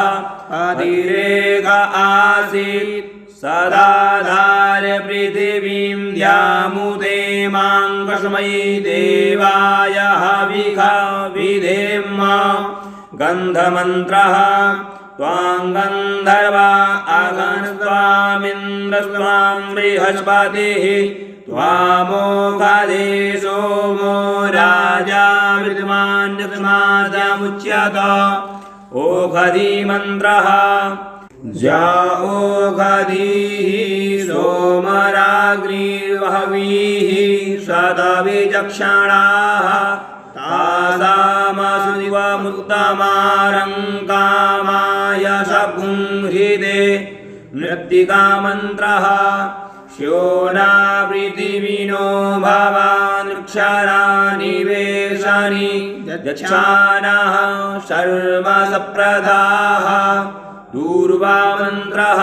अतिरेक आसीत् सदाधार्य पृथिवीं द्यामुदे मां कस्मै देवाय हविषा विधेम गन्धमन्त्रः त्वां गन्धर्वा अगन्त्वामिन्द्रस्त्वां बृहस्पतिः त्वामोघदे सोमो राजा विद्वान्यतमादमुच्यत ओघधीमन्त्रः जा ओघधीः सोमराग्निर्वहवीः शतविचक्षणाः तासामसुदिवमुत्तमारङ्कामाय सगुंहृदे मृत्तिकामन्त्रः श्योना पृथिवीनो भवानृक्षराणि वेशानि यच्छानः सर्वसप्रदाः दूर्वामन्त्रः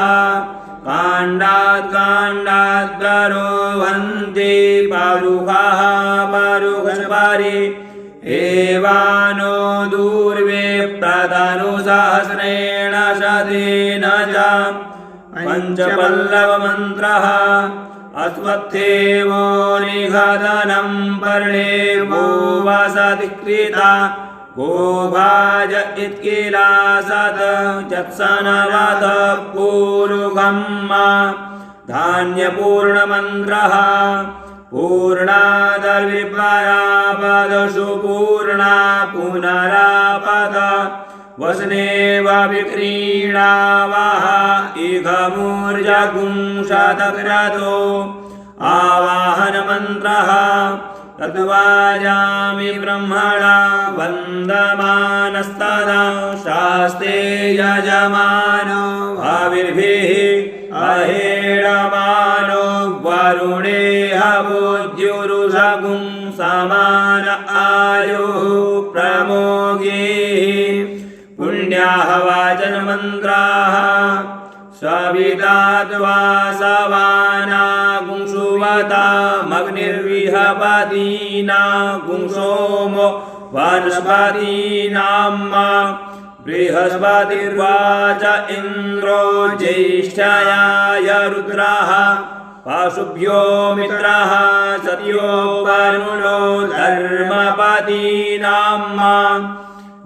काण्डाद्काण्डाद्गरो भन्ते पारुखाः पारुखस्परि एवानो दूर्वे प्रतनुसहस्रेण शतेन च पञ्चपल्लवमन्त्रः अश्वत्थेवो निषदनं पर्णेवो वसतिकृता गोभाज इत्किलासत जत्सनरथ पूरुगम्मा धान्यपूर्णमन्त्रः पूर्णादर्विपरापदसु पूर्णा पुनरापद वसनेव विक्रीणावः इघमूर्जगुंशतक्रतो आवाहनमन्त्रः तद्वाजामि ब्रह्मणा वन्दमानस्तदा शास्ते यजमानो भाविर्भिः अहेडमानो वरुणे हवोद्युरुषगुं समान आयुः प्रमोगेः पुण्याः वाचनमन्त्राः सविता त्वा सवाना गुंसुवता मग्निर्विहपतीना गुंसोमो वनस्पतीनां बृहस्पतिर्वाच इन्द्रो ज्येष्ठयाय रुद्रः पाशुभ्यो मित्रः सत्यो वरुणो धर्मपतीनां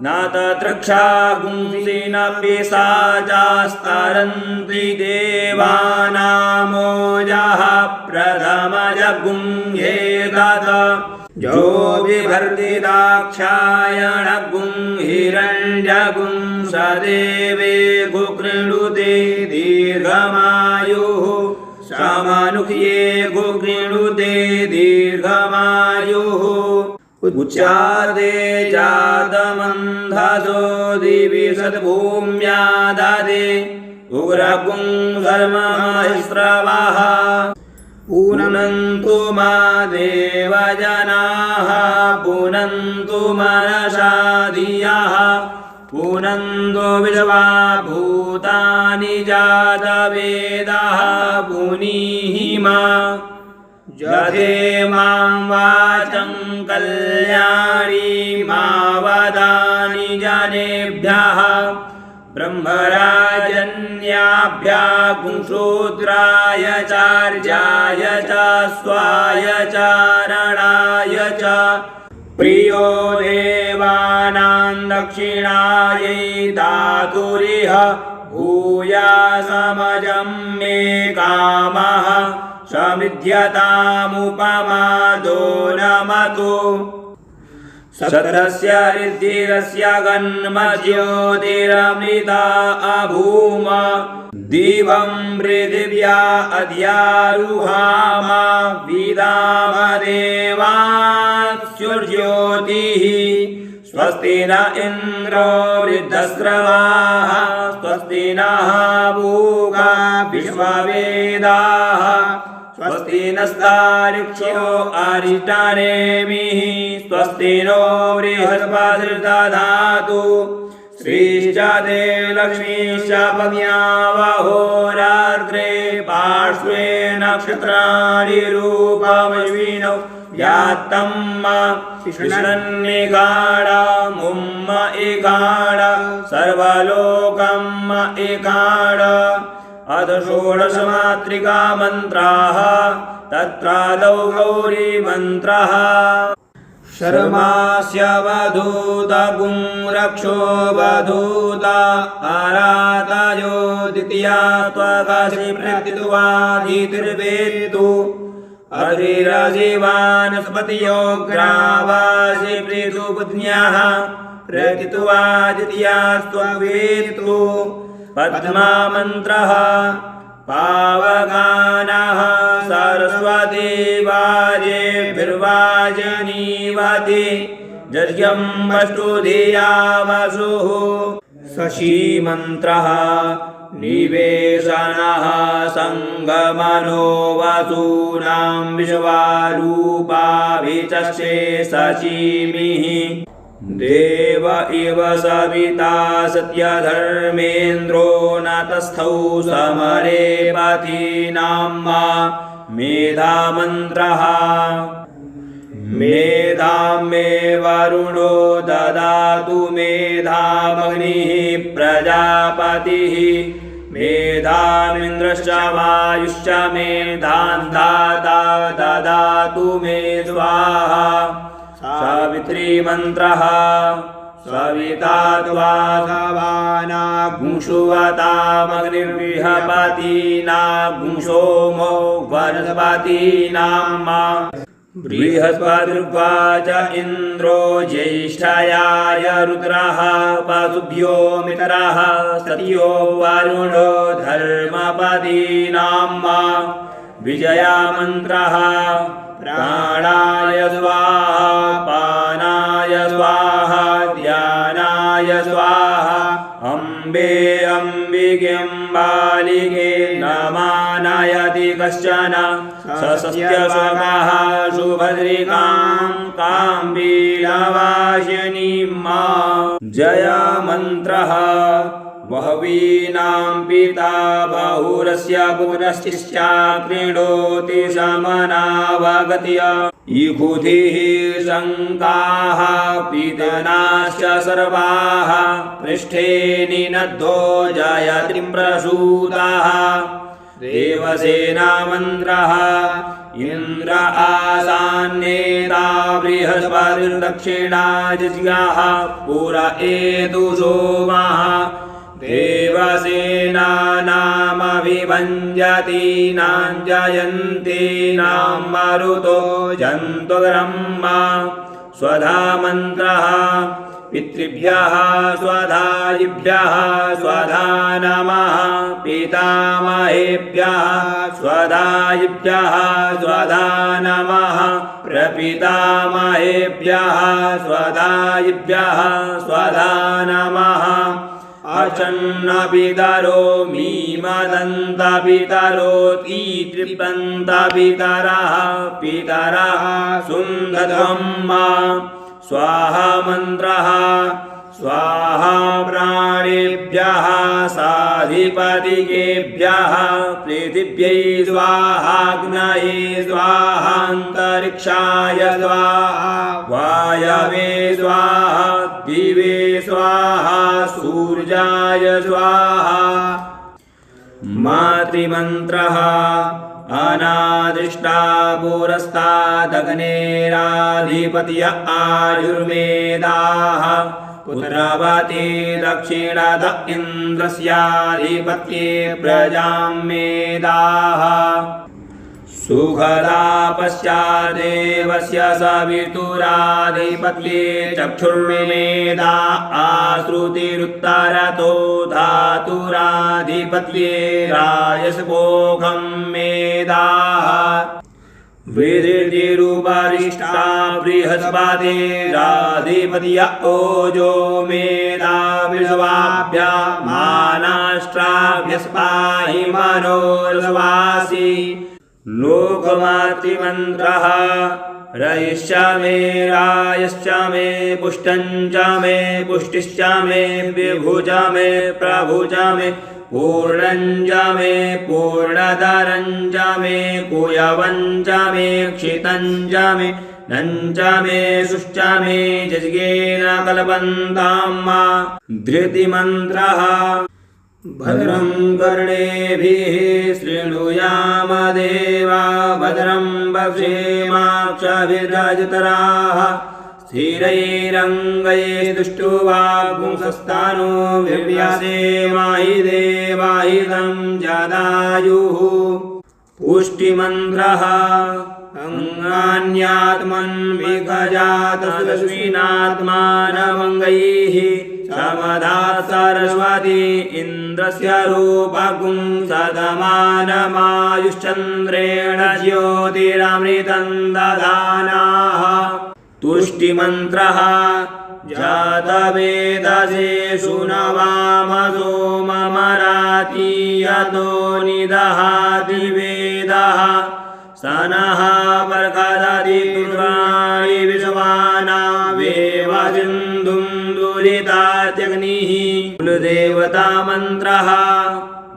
नातत्रक्षा गुंसि न पिशाचास्तरन्ति देवानामोजः प्रथमजगुंहेदत जो बिभर्ति दाक्षायणगुं हिरण्यगुं स देवे गुकृणुते दीर्घमायुः सामानुख्ये गुकृणुते दीर्घमायुः उच्चादे जातमन्धसो दिवि सद्भूम्या ददे उग्रगुं धर्ममहिस्रवः पुनन्तु मा देवजनाः पुनन्तु मनसा धियः पुनन्तु विश्वा भूतानि जातवेदः पुनीहिमा जते मां वाचं कल्याणी मा वदानि जनेभ्यः ब्रह्मराजन्याभ्यः पुंशूद्राय चार्याय च स्वाय चारणाय च प्रियो देवानां दक्षिणायै दातुरिह भूयासमजं मे कामः समिध्यतामुपमादो नमतु सत्रस्य ऋद्धिरस्य गन्मज्योतिरमृता अभूम दिवं पृथिव्या अध्यारुहामा विदामदेवास्युर्ज्योतिः स्वस्ति न इन्द्रो वृद्धस्रवाः स्वस्ति नः पूगा विश्ववेदाः स्वस्ति नस्तार्क्ष्यो अरिष्टानेमिः स्वस्ति नो बृहस्पतिर्दधातु श्रीश्च ते लक्ष्मीश्च पद्मावहोरार्द्रे पार्श्वे नक्षत्राणि रूपमश्विनौ व्यात्तं कृष्णन्निगाढ मुम्म इगाढ सर्वलोकं इगाढ अथ षोडशमात्रिका मन्त्राः तत्रादौ गौरी मन्त्रः शर्मास्य वधूत गुं रक्षो वधूत आरातयो द्वितीया त्वकाशि प्रत्युवादितिर्वेतु अरिरजीवानस्पतियो ग्रावासि प्रीतुपत्न्याः प्रत्युवा द्वितीयास्त्ववेतु पद्मा मन्त्रः पावगानः सरस्वती वाजेभिर्वाजनीवति जर्यं वष्टुधिया वसुः शशी मन्त्रः निवेशनः सङ्गमनो वसूनां विश्वारूपाभिचक्षे शचीमिः देव इव सविता सत्यधर्मेन्द्रो न तस्थौ समरे पथीनां मेधामन्त्रः मेधां मे वरुणो ददातु मेधामग्निः प्रजापतिः मेधामिन्द्रश्च वायुश्च मेधां दाता ददातु मे स्वाहा सावित्री मन्त्रः सविता त्वा सवाना गुंशुवतामग्निर्विहपतीना गुंसोमो वनस्पतीनां बृहस्पतिर्वाच इन्द्रो ज्येष्ठयाय रुद्रः पाशुभ्यो मित्रः सत्यो वरुणो धर्मपतीनां विजया मन्त्रः प्राणाय स्वाहा पानाय स्वाहा ध्यानाय स्वाहा अम्बे अम्बिकें बालिके नमानयति कश्चन सस्य स्वमः सुभद्रिकां काम्बीलवासिनीं जय मन्त्रः वह्वीनां पिता बहुरस्य पुत्रश्चिश्चा क्रीडोति समनावगत्य इखुधिः शङ्काः पीतनाश्च सर्वाः पृष्ठे निनद्धो जयतिं प्रसूताः देवसेना मन्त्रः इन्द्र आसान्येता बृहस्पतिर्दक्षिणा जिज्ञाः पुर एतु सोमः देवसेनानामभिभञ्जतीनां जयन्तीनां मरुतो जन्तुर्ब्रह्मा स्वधा मन्त्रः पितृभ्यः स्वधायिभ्यः स्वधा नमः पितामहेभ्यः स्वधायिभ्यः स्वधा नमः प्रपितामहेभ्यः स्वधायिभ्यः स्वधा नमः अर्चन्नपितरो मीमदन्तपितरो तृप्तन्तपितरः पितरः सुन्दधम्मा स्वाहा मन्त्रः स्वाहा प्राणेभ्यः साधिपतिकेभ्यः पृथिव्यै स्वाहाग्नये स्वाहान्तरिक्षाय स्वाहा वायवे स्वाहा दिवे स्वाहा सूर्याय स्वाहा मातृमन्त्रः अनादृष्टा पुरस्तादग्नेराधिपत्य आयुर्वेदाः पुत्रवती दक्षिणद इन्द्रस्याधिपत्ये प्रजां मेदाः सुखदा पश्चादेवस्य सवितुराधिपत्ये चक्षुर्मेदा आश्रुतिरुत्तरतो धातुराधिपत्ये राजसपोखं मेदाः विधिरुपरिष्टा बृहस्पतिराधिपत्य ओजो मेधा विश्वाभ्या मानाष्ट्राभ्यस्पाहि मनोर्वासी लोकमातृमन्त्रः रयिश्च मे रायश्च मे पुष्टञ्च मे पुष्टिश्च मे विभुज मे प्रभुज मे पूर्णञ्च मे पूर्णधरञ्च मे कुयवञ्च मे क्षितञ्च मे नञ्च मे सुश्च मे जज्ञेन कल्पन्तां मा धृतिमन्त्रः भद्रं कर्णेभिः शृणुयाम देवा भद्रं वक्षेमाक्षभिर्यजत्राः स्थिरैरङ्गैस्तुष्टुवागुंसस्तानो विव्यासेमाहि देवाहितं जदायुः पुष्टिमन्त्रः अङ्गान्यात्मन् विगजातस्विनात्मानमङ्गैः समधा सरस्वती इन्द्रस्य रूपगुं सदमानमायुश्चन्द्रेण ज्योतिरमृतं दधानाः तुष्टिमन्त्रः जातवेदसे सुनवामसो ममराति यतो निदहाति वेदः सनः पर्कदति पुत्राणि विश्वानावेव सिन्धुं दुरितात्यग्निः कुलदेवतामन्त्रः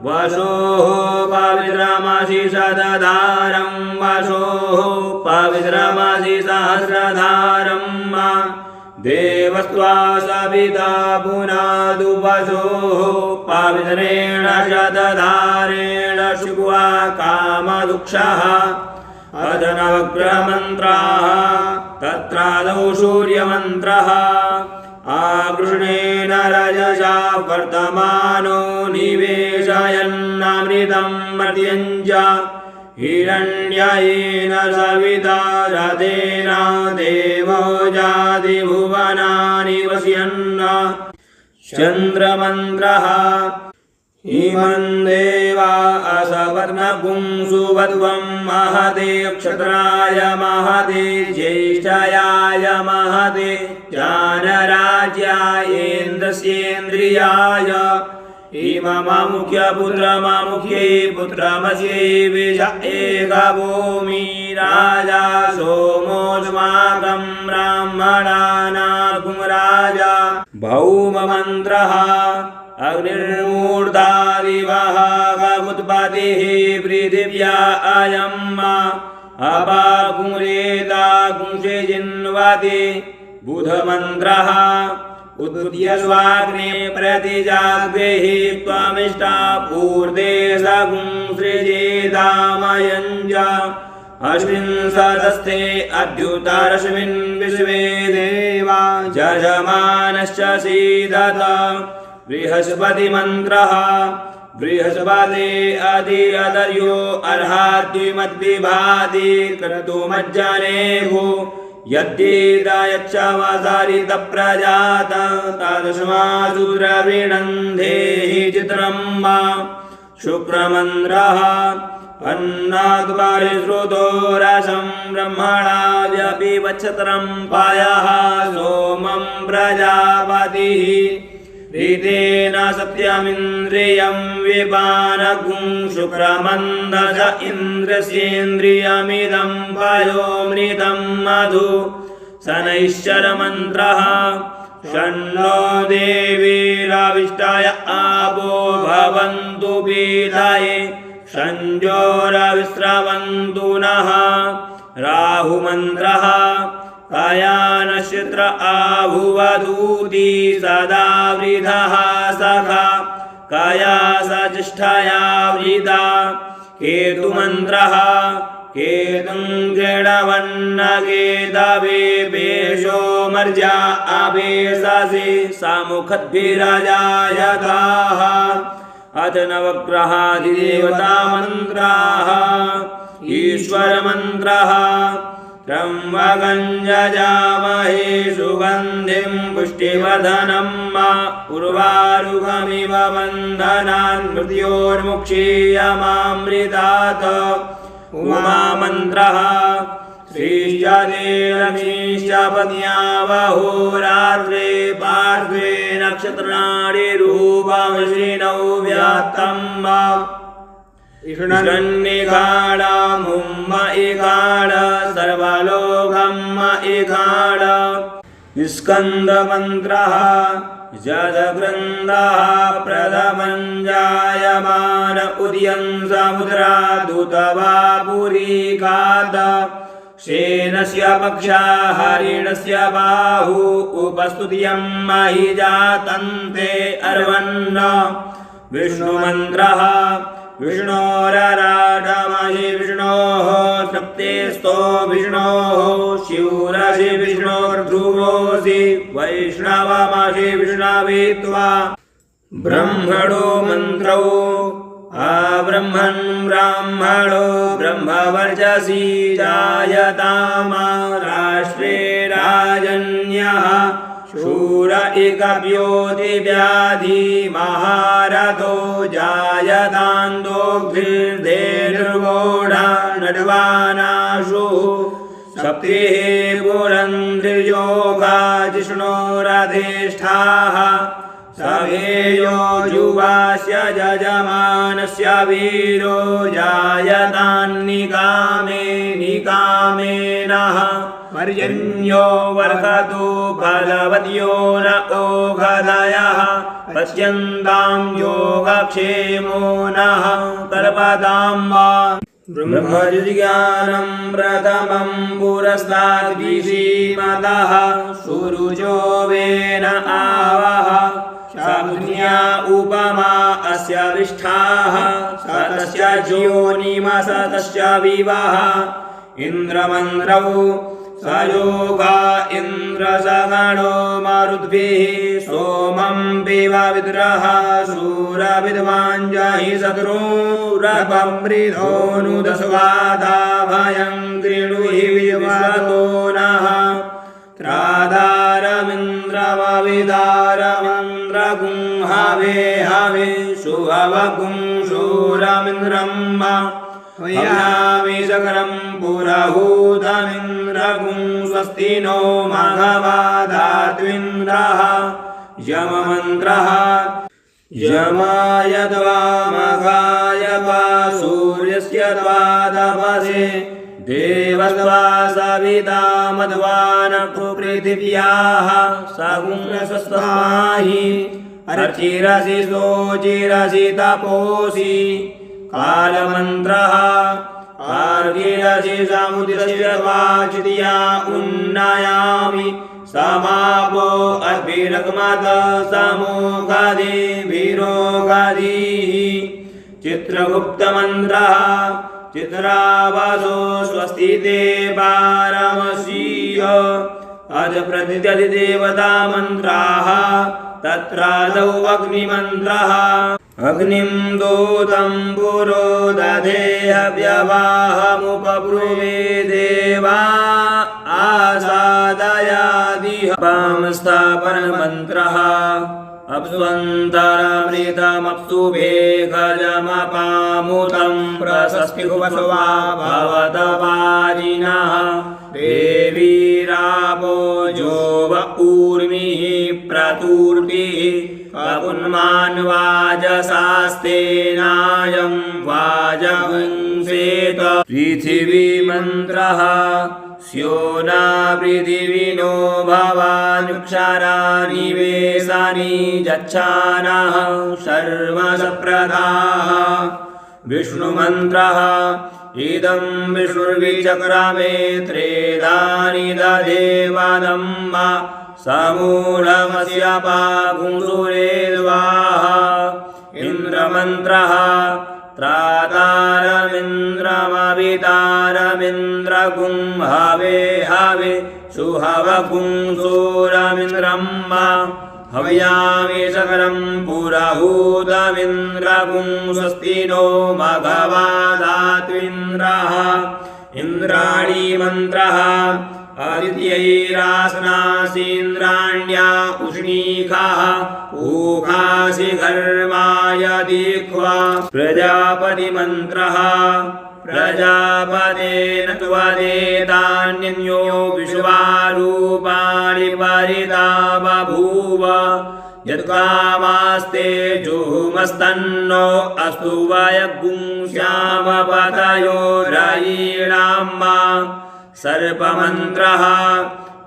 वसोः पवित्रमसि शतधारं वसोः पवित्रमसि सहस्रधारं देवस्त्वा सविता पुनादु वसोः पवित्रेण शतधारेण शुक्वा कामदुक्षः अदनवग्रहमन्त्राः तत्रादौ सूर्यमन्त्रः आकृष्णेन रजसा वर्तमानो निवेशयन्नमृतं मर्त्यञ्च हिरण्येन सविता रथेन देवो जाति भुवनानि वस्यन् चन्द्रमन्त्रः इमं देवा असवर्णगुं सुवध्वं महते क्षत्राय महते ज्येष्ठयाय महते जानराज्यायेन्द्रस्येन्द्रियाय इममुख्यपुत्रममुख्यै पुत्रमस्यै विष एकभूमि राजा सोमोऽस्माकं ब्राह्मणानां राजा भौममन्त्रः अग्निर्मूर्धादिवः गमुत्पत्तिः पृथिव्या अयम् अपाकुरेता कुंसे जिन्वति बुधमन्त्रः उद्बुद्ध्य स्वाग्ने प्रतिजाग्रेहि त्वमिष्टा पूर्ते सागुं सृजेतामयञ्च अस्मिन् सदस्थे अद्युतारश्मिन् विश्वे देवा यजमानश्च सीदत बृहस्पतिमन्त्रः बृहस्पते अधिरदर्यो अर्हाद्विमद्विभाति क्रतुमज्जनेभो यद्येदायच्छावासारितप्रजात तादृशमासु द्रविणन्धेहि चित्रं वा शुक्रमन्त्रः अन्नाद्वारिश्रुतो रसं ब्रह्मणाव्यपि वच्छत्रं पायः सोमं प्रजापतिः रीतेन सत्यमिन्द्रियं विपानगुं शुक्रमन्दस इन्द्रस्येन्द्रियमिदं पयोमृतं मधु शनैश्चरमन्त्रः षण्णो देवीराविष्टाय आपो भवन्तु पीठाये संजोरविस्रवन्तु नः राहुमन्त्रः कायानक्षत्र आभुवधूति सदा वृधः सखा काया सचिष्ठया वृदा केतुमन्त्रः केतुं गृणवन्नकेतवे पेशो मर्जा अपेशसि सामुखद्भिरजायताः अथ नवग्रहादिदेवतामन्त्राः ईश्वरमन्त्रः त्र्यम्बकञ्जजामहे सुगन्धिं पुष्टिवर्धनं मा उर्वारुकमिव बन्धनान् मृत्योर्मुक्षीयमामृतात् उमामन्त्रः श्रीश्चदेलक्ष्मीश्च पत्न्यावहोरात्रे पार्श्वे नक्षत्राणि रूपं श्रीणौ व्यात्तं वा ईशन्निकाळ मुम्म इकाळ सर्वलोकम् इकाळ स्कन्दमन्त्रः जदवृन्दः प्रथमं जायमान उदयं समुद्रादुतवा पुरीकाद शेनस्य पक्षा हरिणस्य बाहु उपस्तुत्यं महि जातन्ते अर्वन्न विष्णुमन्त्रः विष्णोरराडमहि विष्णोः सप्तेस्तो विष्णोः शिवरसि विष्णोर्ध्रुवोऽसि वैष्णवमसि विष्णवे ब्रह्मणो मन्त्रौ अब्रह्मन् ब्राह्मणो ब्रह्मवर्चसि जायतामा राष्ट्रे राजन्यः शूर एकव्योतिव्याधि महारथो जायतान्दोग्धिर्धेर्वोढा नड्वानाशु सप्तिः पुरन्ध्रियोगा जिष्णोरधिष्ठाः सवेयो युवास्य यजमानस्य वीरो जायतान्निकामे निकामेनः पर्जन्यो वर्धतो फलवत्यो न ओघदयः पश्यन्तां योगक्षेमो नः कल्पतां वा ब्रह्मज्ञानं प्रथमं पुरस्ताद्विषीमतः सुरुचो वेन आवः शाकुन्या उपमा अस्य विष्ठाः सतस्य ज्योनिमसतस्य विवः इन्द्रमन्त्रौ सयोगा इन्द्रसगणो मरुद्भिः सोमं पिब विद्रः शूरविद्वाञ्जहि शत्रूरपमृधोऽनुदस्वादा भयं गृणुहि विवतो नः त्रादारमिन्द्रवविदारमिन्द्रगुं हवे हवे शुभवगुं शूरमिन्द्रं वयामि सकरं पुरहूतमिन्द्रगुं स्वस्ति नो मघवाधात्विन्द्रः यममन्त्रः यमाय त्वा मघाय वा सूर्यस्य त्वा तपसे देवत्वा सविता मध्वा नक्षो पृथिव्याः सगुंसस्वाहि अर्चिरसि सोचिरसि तपोसि कालमन्त्रः आर्गिरसि समुद्रस्य वाचित्या उन्नयामि समापो अभिरग्मत समोगादि विरोगादिः चित्रगुप्तमन्त्रः चित्रावासो स्वस्ति ते पारमसीय अज प्रतिदेवतामन्त्राः तत्रादौ अग्निमन्त्रः अग्निं दूतं पुरो दधेऽव्यवाहमुपब्रुवे देवा आसादयादिह पामस्थापनमन्त्रः अप्स्वन्तरमृतमप्सु भेखजमपामुतं प्रशस्तिवसवा भवतपारिणः देवीरापो जोव ऊर्मिः प्रतूर्तिः कपुन्मान्वाजसास्तेनायं वाजवंसेत पृथिवीमन्त्रः स्यो न पृथिविनो भवानुक्षराणि वेशानि यच्छानः सर्वसप्रदाः विष्णुमन्त्रः इदं विष्णुर्विचक्रमे त्रेधानि दधे वदम्मा समूढमस्य पागुंसुरे स्वाहा इन्द्रमन्त्रः त्रातारमिन्द्रमवितारमिन्द्रगुं हवे हवे सुहवगुं सूरमिन्द्रं हव्यामि सकरं पुरहूतमिन्द्रगुं स्वस्ति नो भगवादात्विन्द्रः इन्द्राणी मन्त्रः आदित्यैरासनासीन्द्राण्या उष्णीकाः ऊखासि घर्माय दीक्ष्वा प्रजापतिमन्त्रः प्रजापतेन त्वदेतान्यो विश्वारूपाणि परिता बभूव यत्कामास्ते जुहुमस्तन्नो अस्तु वयगुंस्यामपतयो रयीणाम्मा सर्पमन्त्रः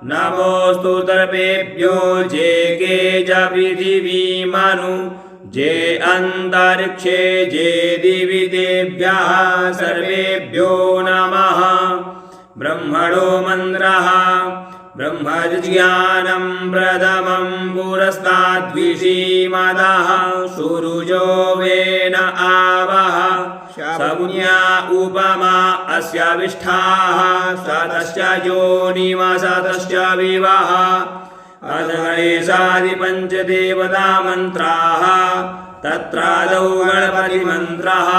नमोऽस्तु सर्पेभ्यो जे के च पृथिवीमनु जे अन्तरिक्षे जे दिवि तेभ्यः सर्वेभ्यो नमः ब्रह्मणो मन्त्रः ब्रह्मज्ञानं प्रथमं पुरस्ताद्विषीमदः सुरुजो वेन आवः सौज्ञा उपमा अस्य विष्ठाः सतश्च योनिमसतश्च विवः अथ गणेशादिपञ्चदेवतामन्त्राः तत्रादौ गणपतिमन्त्रः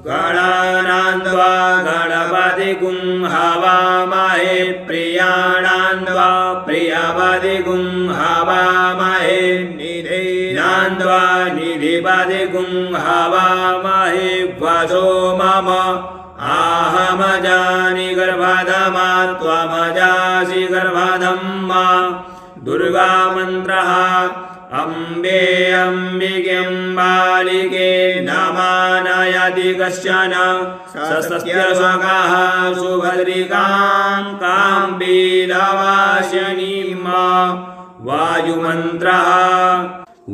गणानान्द्वा गणपतिगुं हवामहे प्रियाणान्द्वा प्रियपतिगुं हवामहे निधीनान्द्वा निधिपतिगुं हवामहे वसो मम आहमजानि गर्भधमा त्वमजासि गर्भधम्मा दुर्गामन्त्रः अम्बे अम्बिकें बालिके नमानयति कश्चन सस्यस्वकः सुभद्रिकां काम्बीलवासिनीं वायुमन्त्रः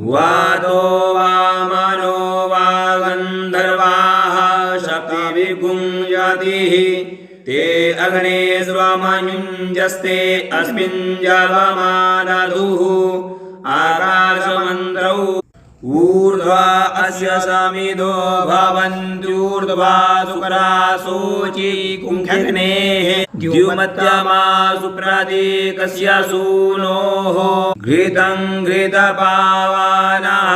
वातो वामनो वा गन्धर्वाः शक्तिविगुंयतिः ते अग्ने स्वमयुञ्जस्ते अस्मिन् जवमादधुः आकाशमन्त्रौ ऊर्ध्वा अस्य समिदो भवन्त्यूर्ध्वा शुक्रासोची कुंखग्नेः द्युमत्यमा सुप्रतीकस्य सूनोः घृतं घृतपावानः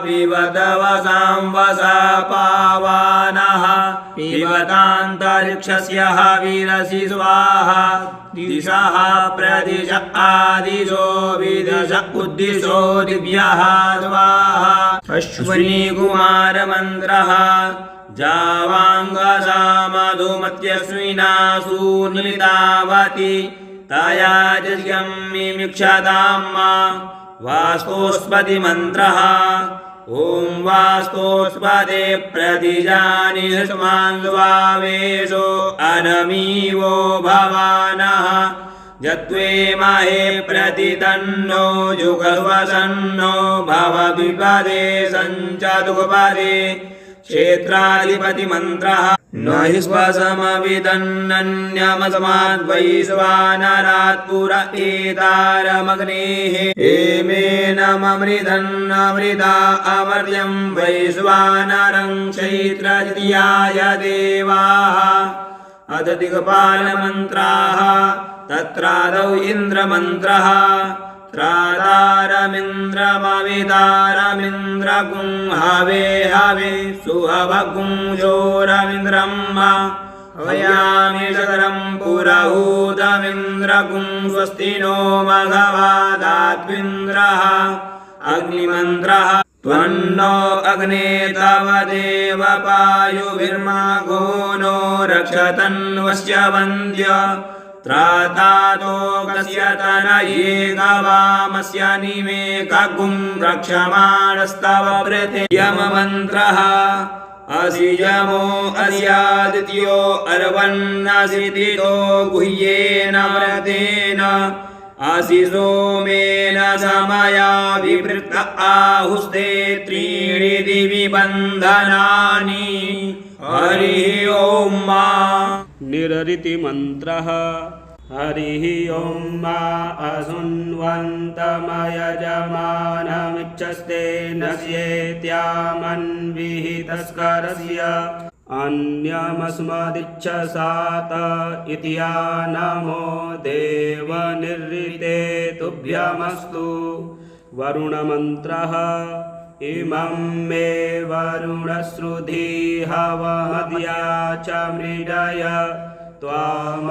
पिबतवसां वसा पावानः पिबतान्तरिक्षस्य हविरसि स्वाहा दिशः प्रदिश आदिशो विदश उद्दिशो दिव्यः स्वाहा अश्विनी कुमारमन्त्रः जावाङ्गसा मधुमत्यश्विना सुनिलितावती तया जज्ञं मिमिक्षतां वास्तोस्पतिमन्त्रः ॐ वास्तोस्पते प्रतिजानि स्मान्द्वावेशो अनमीवो भवानः जत्वे महे प्रतितन्नो जुगवसन्नो भवद्विपदे सञ्चतुपदे क्षेत्राधिपतिमन्त्रः न हि स्वसमविदन्नन्यमस्माद्वैश्वानरात् पुर एतारमग्नेः हेमेनममृधन्नमृता अमर्त्यं वैश्वानरं चैत्रजित्याय देवाः अथ दिक्पालमन्त्राः तत्रादौ इन्द्रमन्त्रः त्रातारमिन्द्रमवितारमिन्द्रगुं हवे हवे सुहवगुं जोरमिन्द्रं हवयामि शतरं पुरहूतमिन्द्रगुं स्वस्ति नो मघवादात्विन्द्रः अग्निमन्त्रः त्वन्नो अग्ने तव देव पायुभिर्मघो नो रक्षतन्वस्य वन्द्य त्रातातोकस्य तनये गवामस्य निमेकगुं रक्षमाणस्तव भृत्ययममन्त्रः असि यमो अस्यादित्यो अर्वन्नसितितो गुह्येन व्रतेन असि सोमेन समया विवृत आहुस्ते त्रीणि दिवि बन्धनानि हरिः ॐ मा निररिति मन्त्रः हरिः ॐ मा असुन्वन्तमयजमानमिच्छस्ते नश्येत्यामन्विहितस्करस्य अन्यमस्मदिच्छसात इति या नमो देव निर्ऋते तुभ्यमस्तु वरुणमन्त्रः इमं मे वरुणश्रुधी हवमद्या च मृडय त्वामवस्युराचके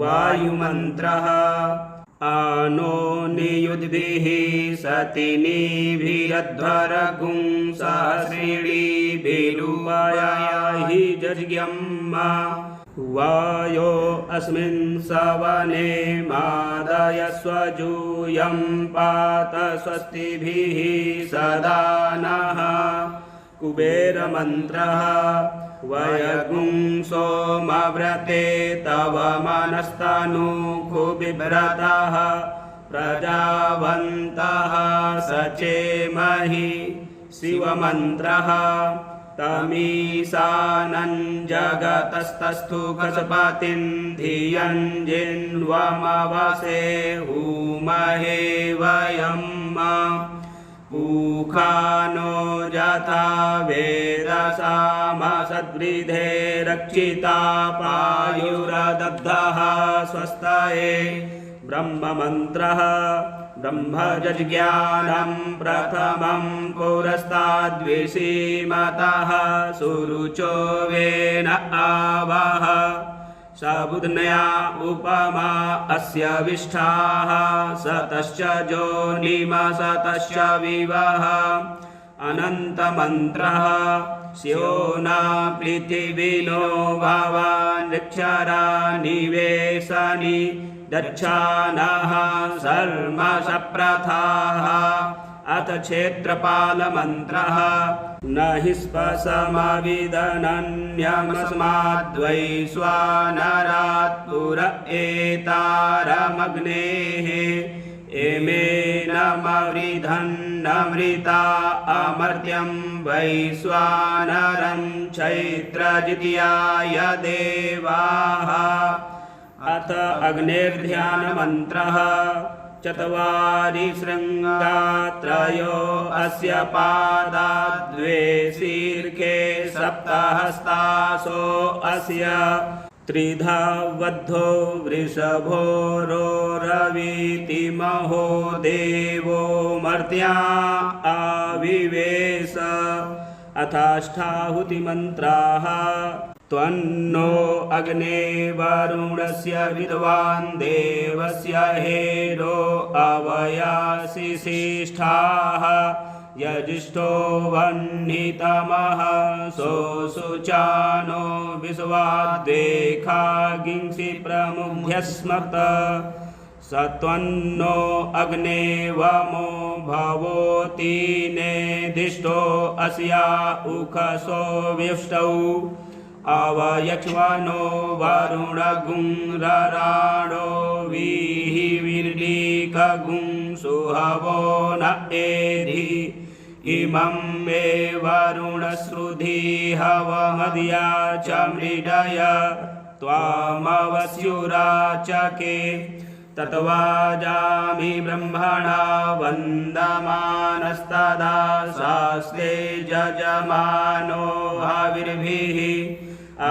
वायुमन्त्रः आनो नियुद्भिः सतिनिभिरध्वरगुं सहस्रिणीभिरुपयाहि जज्ञम् वायो अस्मिन् सवने मादयस्वजूयं पात स्वस्तिभिः सदा नः कुबेरमन्त्रः वयगुं सोमव्रते तव मनस्तनूकुबिभ्रतः प्रजावन्तः सचेमहि शिवमन्त्रः तमीशानं जगतस्तस्थु गजपतिं धियं जिन्वमवसे हूमहे वयम् पूखानो यथा वेदसामसद्वृधे रक्षिता पायुरदग्धः स्वस्तये ब्रह्ममन्त्रः ब्रह्मजज्ञानं प्रथमं पुरस्ताद्विषीमतः सुरुचो वेन आवह सबुध्नया उपमा अस्य विष्ठाः सतश्च जोनिमसतश्च विवः अनन्तमन्त्रः स्योना पृथिविनो भवान्क्षरा निवेशनि दक्षानः सर्मसप्रथाः अथ क्षेत्रपालमन्त्रः न हि स्पशमविदनन्यमस्माद्वैश्वानरात् पुर एतारमग्नेः एमेनमवृधन्नमृता अमर्त्यं वैश्वानरं चैत्रजित्याय देवाः अथ अग्नेर्ध्यानमन्त्रः चत्वारि शृङ्गा त्रयो अस्य पादा द्वे शीर्षे सप्तहस्तासो अस्य त्रिधा बद्धो वृषभो रोरवीति महो देवो मर्त्या आविवेश अथाष्टाहुतिमन्त्राः त्वन्नो अग्ने वरुणस्य विद्वान् देवस्य हेरो अवयासि शिष्ठाः यजिष्ठो वह्नितमः सोऽसुचानो विश्वाद्वेखा गिंसि प्रमुह्यस्मत् स त्वन्नो अग्ने वमो भवोति नेदिष्टो अस्या उखसो व्युष्टौ अवयक्ष्वनो वरुणगुं रराणो वीहि विर्लीकगुं सुहवो न एधि इमं मे वरुणश्रुधी हवमद्या च मृडय त्वामवस्युराचके तत्वाजामि ब्रह्मणा वन्दमानस्तदा शास्त्रे जजमानो हविर्भिः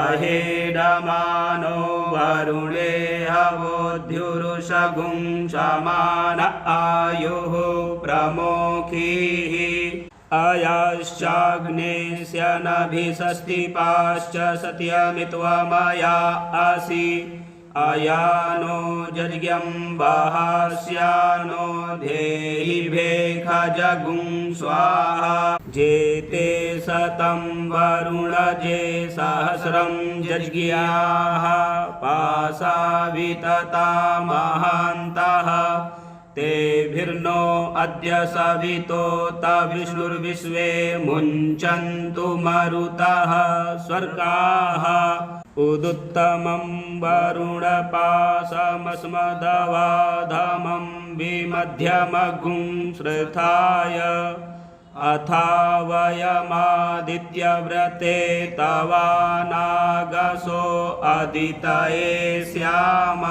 अहेडमानो वरुणे हवोद्युरुषगुं समान आयुः प्रमुखीः अयश्चाग्नेस्य नभिषस्तिपाश्च सत्यमित्वमया असि अयानो जज्ञं वहास्यानो धेहि भेखजगुं स्वाहा जेते शतं वरुण जे सहस्रं जज्ञाः पासा वितता महान्तः तेभिर्नो अद्य सवितोत विष्णुर्विश्वे मुञ्चन्तु मरुतः स्वर्गाः उदुत्तमं वरुणपाशमस्मदवाधमं विमध्यमगुं श्रुताय अथा वयमादित्यव्रते तवानागसो अदितये स्याम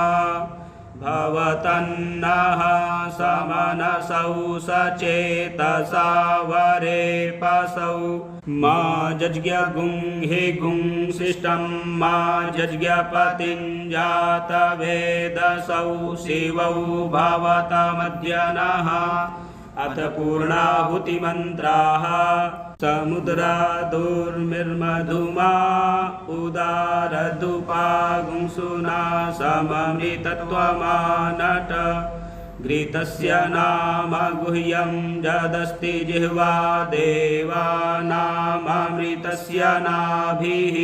भवतन्नः समनसौ सचेतसा वरे पसौ मा जज्ञगुं हि गुं शिष्टं मा जज्ञपतिं जातवेदसौ शिवौ भवतमद्यनः अथ पूर्णाहुतिमन्त्राः समुद्रा दुर्मिर्मधुमा उदारदुपागुंसुना सममृतत्वमानट घृतस्य नाम गुह्यं जदस्ति जिह्वा देवानाममृतस्य नाभिः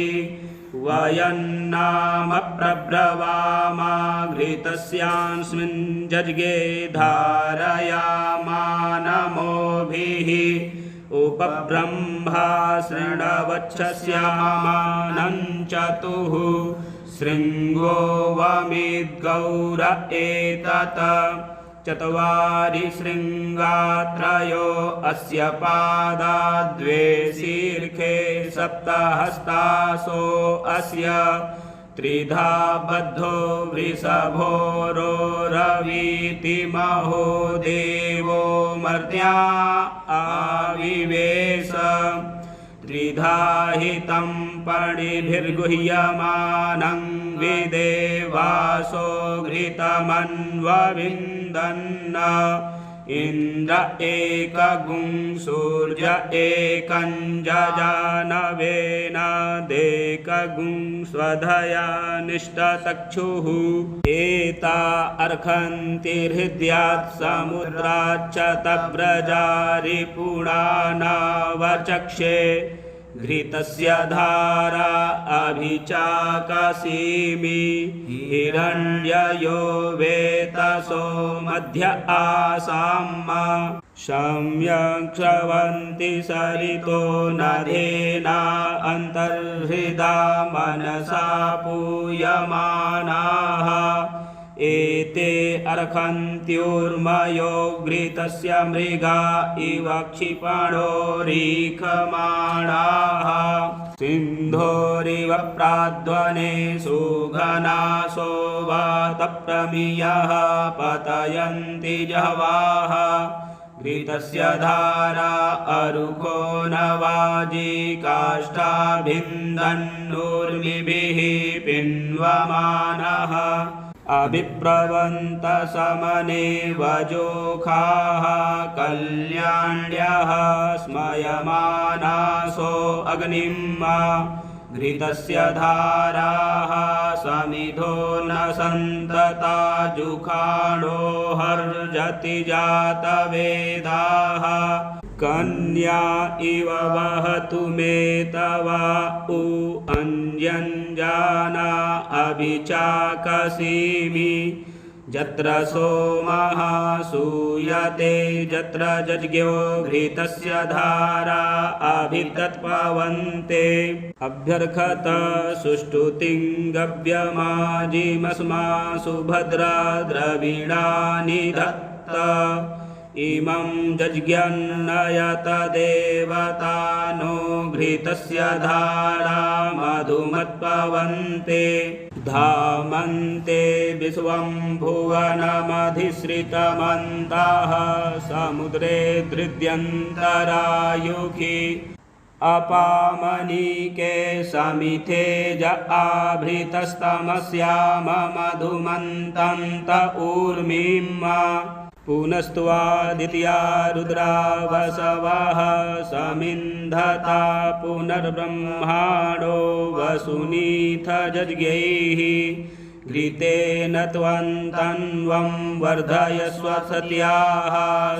वयन्नाम प्रब्रवामा घृतस्यास्मिन् जज्ञे धारयामानमोभिः उपब्रह्मा शृण्वच्छस्यामानं चतुः शृङ्गो वमिद्गौर एतत् चत्वारि शृङ्गात्रयो अस्य पादा द्वे शीर्षे सप्तहस्तासो अस्य त्रिधा बद्धो वृषभोरोरवीति महो देवो मर्त्या आविवेश त्रिधा हितं पणिभिर्गुह्यमानं विदेवासो घृतमन्वविन्दन् इन्द्र एकगुं सूर्य एकं जजानवेन देकगुं स्वधया निष्टचक्षुः एता अर्हन्ति हृद्यात् समुद्राच्च तव्रजारिपुणानावचक्षे घृतस्य धारा अभिचाकसीमि हिरण्ययो वेतसो मध्य आसाम सम्यक् स्रवन्ति सरितो नदेना अन्तर्हृदा मनसा पूयमानाः एते अर्हन्त्युर्मयो घृतस्य मृगा इव क्षिपणोरीखमाणाः सिन्धोरिव प्राध्वने सुघनासो वातप्रमियः पतयन्ति जह्वाः घृतस्य धारा अरुको नवाजी काष्ठाभिन्दन्नूर्मिभिः पिन्वमानः अभिप्रवन्त समने वजोखाः कल्याण्यः स्मयमानासो अग्निं घृतस्य धाराः समिधो न सन्तता जुखाणो हर्जति जातवेदाः कन्या इव वहतु मे तवा उ अन्यञ्जाना अभिचाकसीमि यत्र सोमः सूयते यत्र जज्ञो घृतस्य धारा अभितत्पवन्ते अभ्यर्खत सुष्टुतिं गव्यमाजिमस्मा सुभद्रा द्रविणानि दत्त इमं जज्ञन्नयत देवतानो घृतस्य धारा मधुमत्पवन्ते धामन्ते विश्वं भुवनमधिश्रितमन्तः समुद्रे धृद्यन्तरायुखि अपामनिके समिथे ज आभृतस्तमस्याम मधुमन्तन्त ऊर्मिमा पुनस्त्वादित्या रुद्रा वसवः समिन्धता पुनर्ब्रह्माणो वसुनीथ जज्ञैः घृतेन त्वन्तन्वं वर्धयस्व सत्याः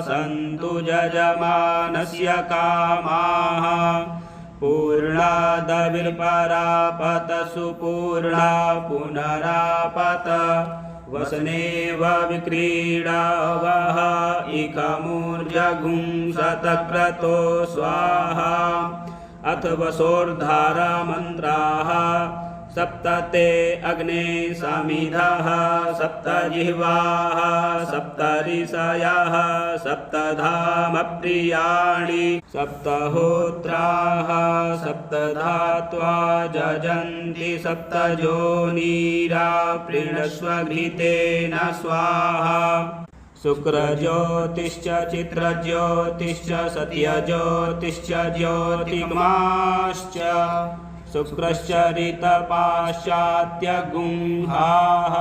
सन्तु यजमानस्य कामाः पूर्णादविर्परापत सुपूर्णा पुनरापत वसनेव विक्रीडावः इकमूर्जगुं शतक्रतो स्वाहा अथ वसोर्धारा मन्त्राः सप्त ते अग्ने समिधः सप्त जिह्वाः सप्त ऋषयः सप्त धामप्रियाणि सप्त होत्राः सप्त धात्वा जजन्ति सप्त जोनीरा प्रीणस्व घृतेन स्वाहा शुक्रज्योतिश्च चित्रज्योतिश्च सत्यज्योतिश्च ज्योतिर्माश्च शुक्रश्च ऋतपाश्चात्यगुंहाः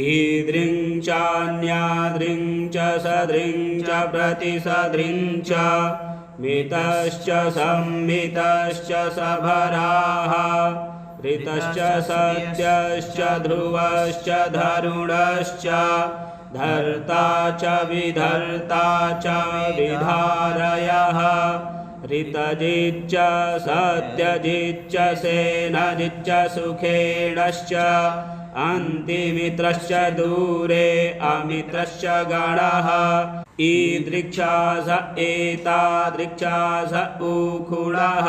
ईदृं चान्याद्रिं च सद्रिं च प्रतिसद्रिं च मितश्च संमितश्च सभराः ऋतश्च सत्यश्च ध्रुवश्च धरुणश्च धर्ता च विधर्ता च विधारयः ऋतजिच्च सत्यजिच्च सेनजिच्च सुखेणश्च अन्तिमित्रश्च दूरे अमित्रश्च गणः ईदृक्षास एतादृक्षास उखुणः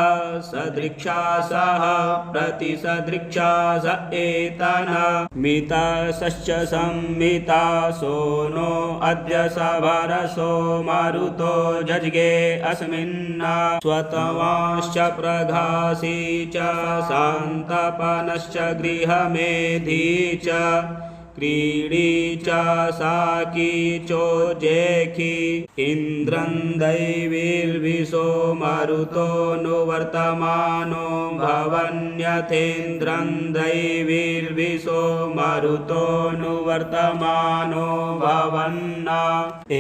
सदृक्षासः प्रतिसदृक्षास एतन मितासश्च संमिता सोनो अद्य सभरसो मरुतो जज्ञे अस्मिन्ना स्वतवांश्च प्रघासी च शान्तपनश्च गृहमेधी च क्रीडी च साकी चोजेखि इन्द्रं दैवीर्विशो मरुतो नुवर्तमानो भवन्यथेन्द्रं दैवीर्विशो मरुतो नुवर्तमानो भवन्ना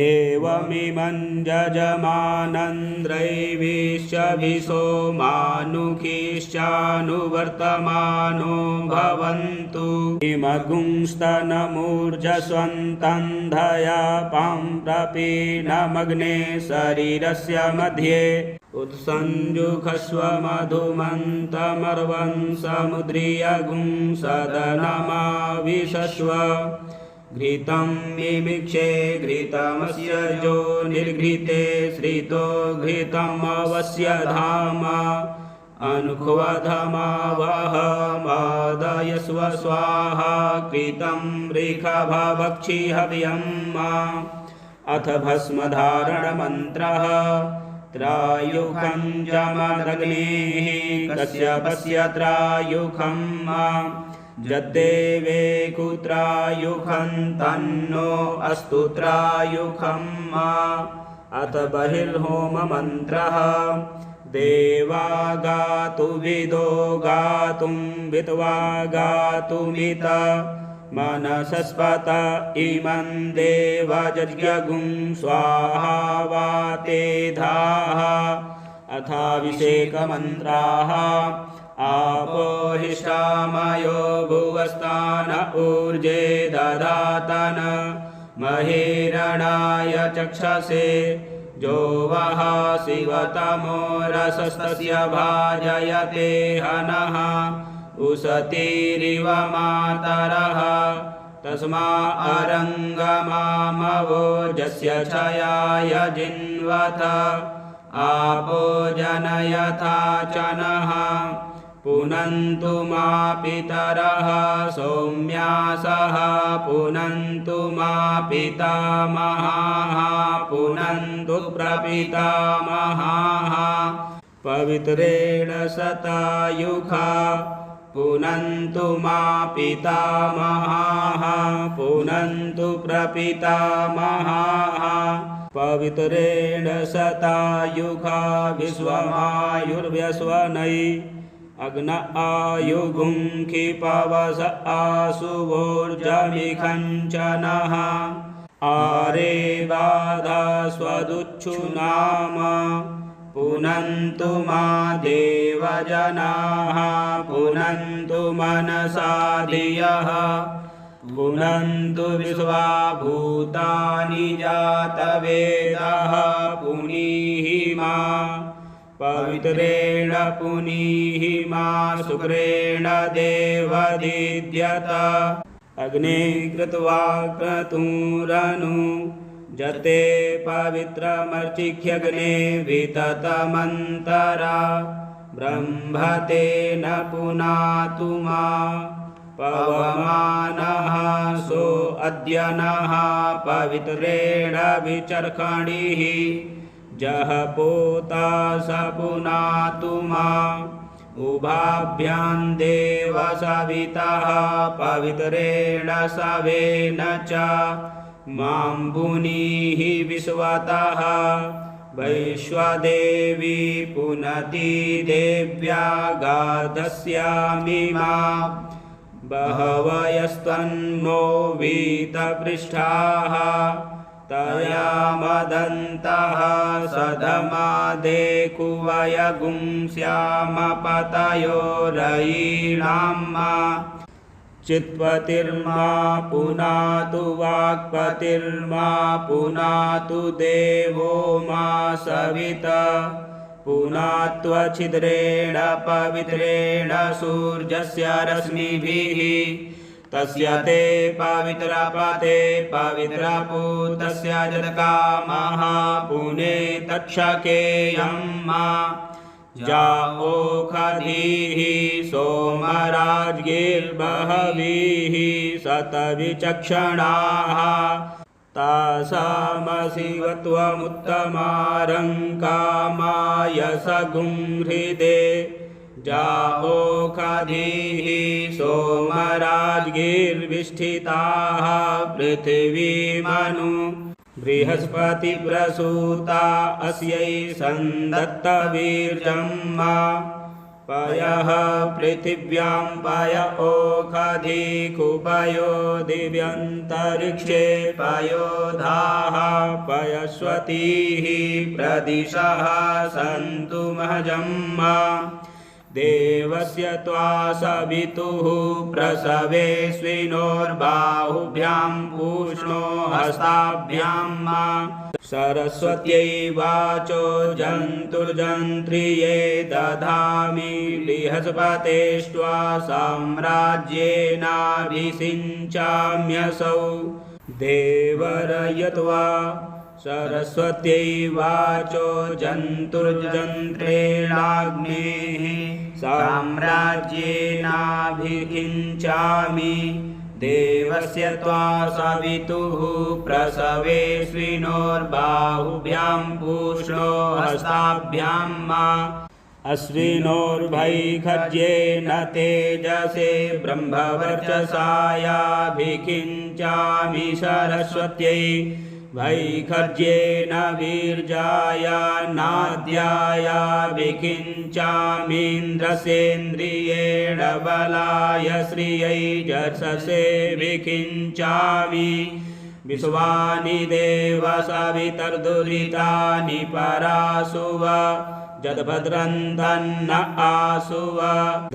एवमिमं यजमानं दैवीश्च विशो मानुखिश्चानुवर्तमानो भवन्तु इमगुंस्तनमूर्जस्वन्तं धयापां प्रपीनमग्ने शरीरस्य मध्ये उत्सञ्जुषस्व मधुमन्तमर्वं समुद्रीयगुं सदनमाविशस्व घृतं मिमिक्षे घृतमस्य जो निर्घृते श्रितो घृतमवस्य धाम अनुक्वधमावह मादयस्व स्वाहा कृतं रेखाभवक्षि हव्यम् अथ भस्मधारणमन्त्रः त्रायुखं जमदग्नेः कश्यपस्य त्रायुखं यद्देवे कुत्रायुखं तन्नो अस्तु त्रायुखम् अथ बहिर्होममन्त्रः देवा गातु विदो गातुं विद्वा गातुमित मनसस्पत इमं देवयज्ञगुं स्वाहा वाते धाः अथाभिषेकमन्त्राः आपोहिष्ठामयो भुवस्तान ऊर्जे दधातन महेरणाय चक्षसे जो वः शिवतमो रसस्तस्य भाजयते हनः उसतीरिव मातरः तस्मा अरङ्गमामवोजस्य छयाय जिन्वथ आपो जनयथा च नः पुनन्तु मा पितरः सौम्यासः पुनन्तु मा पितामहाः पुनन्तु प्रपितामहाः पवित्रेण शतायुखा पुनन्तु मा पितामहाः पुनन्तु प्रपितामहाः पवित्रेण शतायुखा विश्वमायुर्व्यस्वनै अग्न आयुगुं क्षिपवस आशुवोर्जमिखञ्चनः आरे बाधा स्वदुच्छुनाम पुनन्तु मा देवजनाः पुनन्तु मनसा धियः पुनन्तु विश्वा भूतानि जातवेदः पुनीहि मा पवित्रेण पुनीहि मा शुक्रेण देवदीद्यत अग्ने कृत्वा क्रतुरनु जते पवित्रमर्चिख्यग्ने विततमन्तरा ब्रह्मतेन पुनातु मा पवमानः सो अद्य नः पवित्रेण विचर्षणिः जह पोता स पुनातु मा उभाभ्यां देव सवितः पवित्रेण सवेन च मां पुनीहि विश्वतः वैश्वदेवी पुनति देव्या गाधस्यामि मा बहवयस्त्वन्नो वीतपृष्ठाः तया मदन्तः सधमादे कुवयगुं श्यामपतयोरयीणां मा चित्पतिर्मा पुनातु वाक्पतिर्मा पुनातु देवो मा सविता पुनात्वच्छिद्रेण पवित्रेण सूर्यस्य रश्मिभिः तस्य ते पवित्रपते पवित्रपूतस्य जतकामः पुने तक्षकेयं मा जाओखधीः सोमराज्ञिर्बहवीः शतविचक्षणाः तासामशिवत्वमुत्तमारङ्कामाय सगुं हृदे जाओखधीः सोमराज्ञिर्विष्ठिताः पृथिवीमनु बृहस्पतिप्रसूता अस्यै सन्दत्तवीर्यं मा पयः पृथिव्यां पय ओखधि कुपयो दिव्यन्तरिक्षे पयोधाः पयस्वतीः प्रदिशः सन्तु महजं मा देवस्य त्वा सवितुः प्रसवेस्विनोर्बाहुभ्यां पूष्णो हस्ताभ्यां मा सरस्वत्यै वाचो जन्तुर्जन्त्रिये दधामि बृहस्पतेष्ट्वा साम्राज्येनाभिषिञ्चाम्यसौ देवरयत्वा सरस्वत्यै वाचो जन्तुर्जन्त्रेणाग्नेः साम्राज्येनाभिषिञ्चामि देवस्य त्वा सवितुः प्रसवेस्विनोर्बाहुभ्यां पूष्णो हस्ताभ्यां मा अश्विनोर्भैखज्येन तेजसे ब्रह्मवर्चसायाभिषिञ्चामि सरस्वत्यै वैखज्येन वीर्याय नाद्यायाभिषिञ्चामीन्द्रसेन्द्रियेण बलाय श्रियै जर्षसे विषिञ्चामि विश्वानि देव सवितर्दुरितानि परासुव जद्भद्रन्तन्न आसुव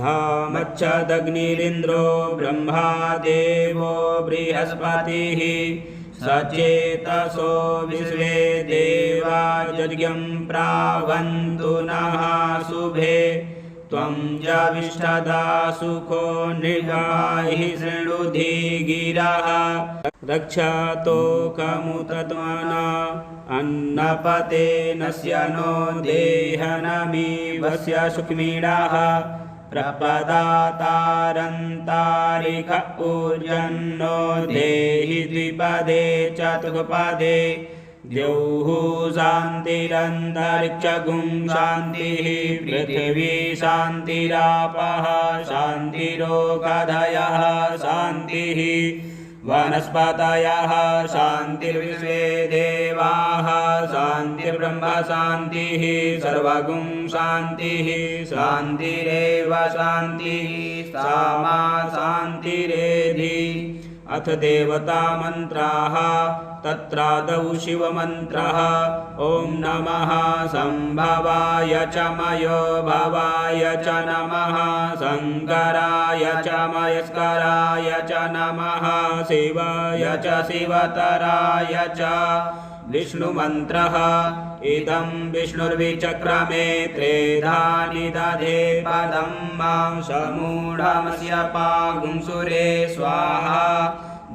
धामच्छदग्निरिन्द्रो ब्रह्मा देवो बृहस्पतिः सचेतसो विश्वे देवा यज्ञं प्रावन्तु नः शुभे त्वं जविष्ठदा सुखो नृगाहि शृणुधि गिरः रक्षतो कमुतत्मना अन्नपतेनस्य नो देहनमीवस्य सुक्मीडाः प्रपदातारन्तारिक ऊर्जन्नो देहि द्विपदे चतुष्पदे द्यौः शान्तिरन्तरिक्षगुं शान्तिः पृथिवी शान्तिरापः शान्तिरोगधयः शान्तिः वनस्पतयः शान्तिर्विश्वे देवाः शान्तिर्ब्रह्म शान्तिः सर्वगुं शान्तिः शान्तिरेव शान्तिः सा मा शान्तिरेधि अथ देवता मन्त्राः तत्रादौ शिवमन्त्रः ॐ नमः सम्भवाय च मयो भवाय च नमः शङ्कराय च मयस्कराय च नमः शिवाय च शिवतराय च विष्णुमन्त्रः इदं विष्णुर्विचक्रमे त्रेधानि दधे पदं मां समूढमस्य पागुंसुरे स्वाहा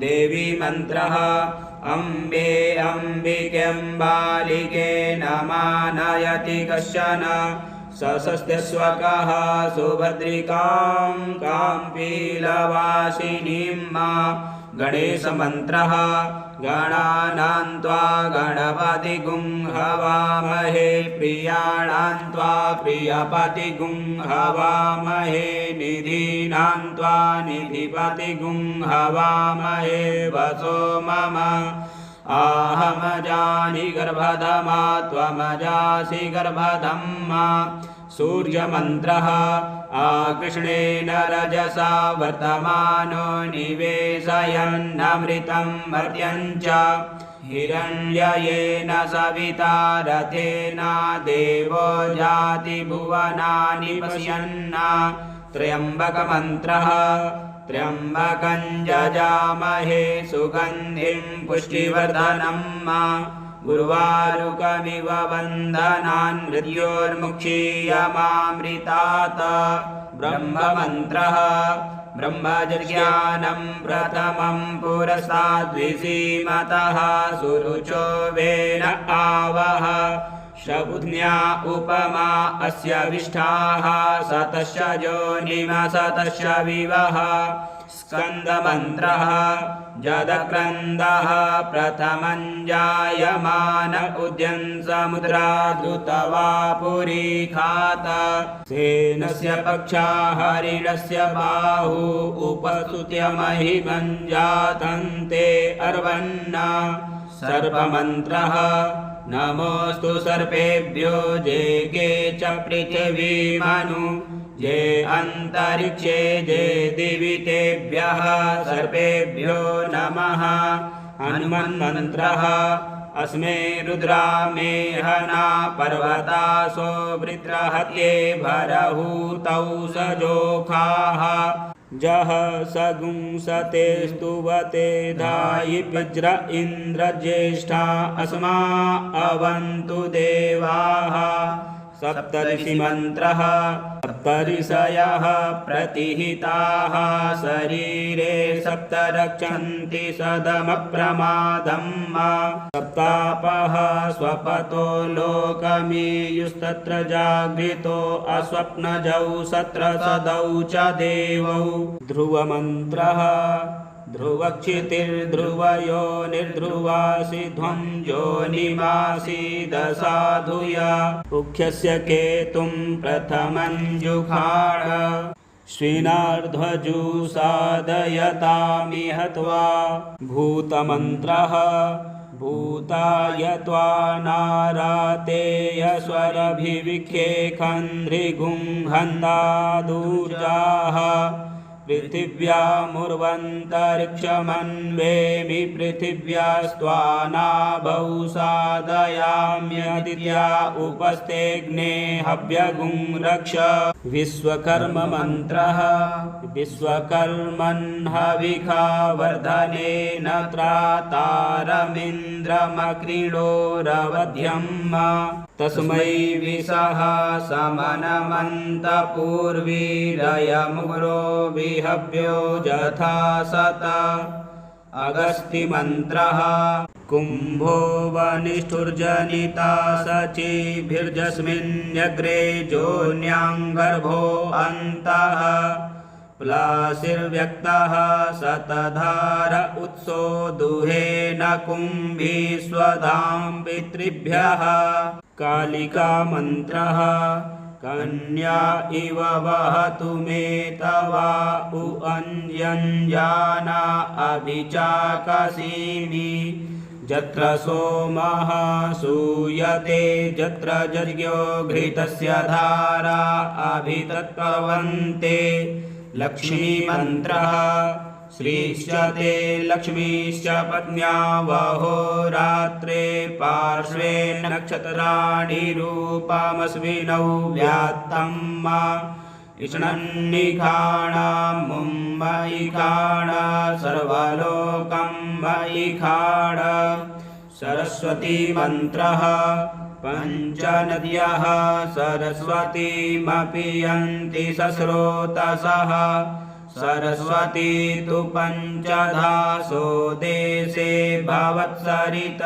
देवी मन्त्रः अम्बे अम्बिकेऽम्बालिके नमानयति कश्चन सशस्त्यस्वकः सुभद्रिकां काम्पीलवासिनीं मा गणेशमन्त्रः गणानां त्वा गणपतिगुं हवामहे प्रियाणां त्वा प्रियपतिगुं हवामहे निधीनां त्वा निधिपतिगुं हवामहे वसो मम आहमजानि गर्भधमा त्वमजासि गर्भधम्मा सूर्यमन्त्रः आकृष्णेन रजसा वर्तमानो निवेशयन्नमृतं मर्त्यं च हिरण्ययेन सविता रथेन देवो जाति भुवनानि पश्यन् त्र्यम्बकमन्त्रः त्र्यम्बकं जजामहे सुगन्धिं पुष्टिवर्धनं गुरुवारुकमिव बन्धनान् मृत्योर्मुक्षीयमामृतात् ब्रह्ममन्त्रः ब्रह्मज्ञानं प्रथमं पुरस्ताद्विसीमतः सुरुचो वेन आवह शबुध्न्या उपमा अस्य विष्ठाः सतश्च योनिमा सतश्च विवः स्कन्दमन्त्रः जदक्रन्दः प्रथमं जायमान उद्यन् समुद्रा द्रुतवा पुरीखात सेनस्य पक्षा हरिणस्य बाहु उपसुत्य महिमं जातं ते अर्वन्ना सर्वमन्त्रः नमोऽस्तु सर्पेभ्यो जे के च पृथिवीमनु जे अन्तरिक्षे जे दिवि तेभ्यः सर्पेभ्यो नमः हनुमन्मन्त्रः अस्मे रुद्रामेहना पर्वतासो वृत्रहत्ये भरहूतौ सजोखाः जह सगुंसते स्तुवते धायि वज्र इन्द्र ज्येष्ठा अस्मा अवन्तु देवाः सप्तर्षिमन्त्रः सप्तर्षयः प्रतिहिताः शरीरे सप्त रक्षन्ति सदमप्रमादं सप्तापः स्वपतो लोकमीयुस्तत्र जागृतो अस्वप्नजौ सत्र सदौ च देवौ ध्रुवमन्त्रः ध्रुवक्षितिर्ध्रुवयो निर्ध्रुवासि ध्वं योनिमासि दसाधुय उख्यस्य केतुं प्रथमं जुखाण श्विनार्ध्वजुसादयतामिह त्वा भूतमन्त्रः भूताय त्वा नारातेयस्वरभिविख्ये खन्ध्रिगुं हन्दादूर्जाः पृथिव्यामुर्वन्तरिक्षमन्वेमि पृथिव्यास्त्वानाभौ सादयाम्यदित्या उपस्थेऽग्ने हव्यगुं रक्ष विश्वकर्ममन्त्रः विश्वकर्मन्हविखा वर्धनेन त्रातारमिन्द्रमकृणोरवध्यम् तस्मै विसः समनमन्तपूर्वीरयमुग्रो विहव्यो यथा सत अगस्तिमन्त्रः कुम्भो वनिष्ठुर्जनिता शचीभिर्जस्मिन्यग्रे जोन्याङ्गर्भो अन्तः प्लासिर्व्यक्तः शतधार उत्सो दुहेन कुम्भी स्वधां पितृभ्यः कालिका मन्त्रः कन्या इव वहतु मे तवा उ अन्यञ्जाना अभिचाकसीमि यत्र सोमः सूयते यत्र यज्ञो घृतस्य धारा अभितत्पवन्ते लक्ष्मीमन्त्रः श्रीश्च ते लक्ष्मीश्च पत्न्या वहोरात्रे पार्श्वे नक्षत्राणि रूपमस्मिनौ व्यात्तं मा इष्णन्निखाणां मुम्बैखाण सर्वलोकं मयिखाण सरस्वती मन्त्रः पञ्चनद्यः सरस्वतीमपि यन्ति सस्रोतसः सरस्वती तु पञ्चधासो देशे भवत्सरित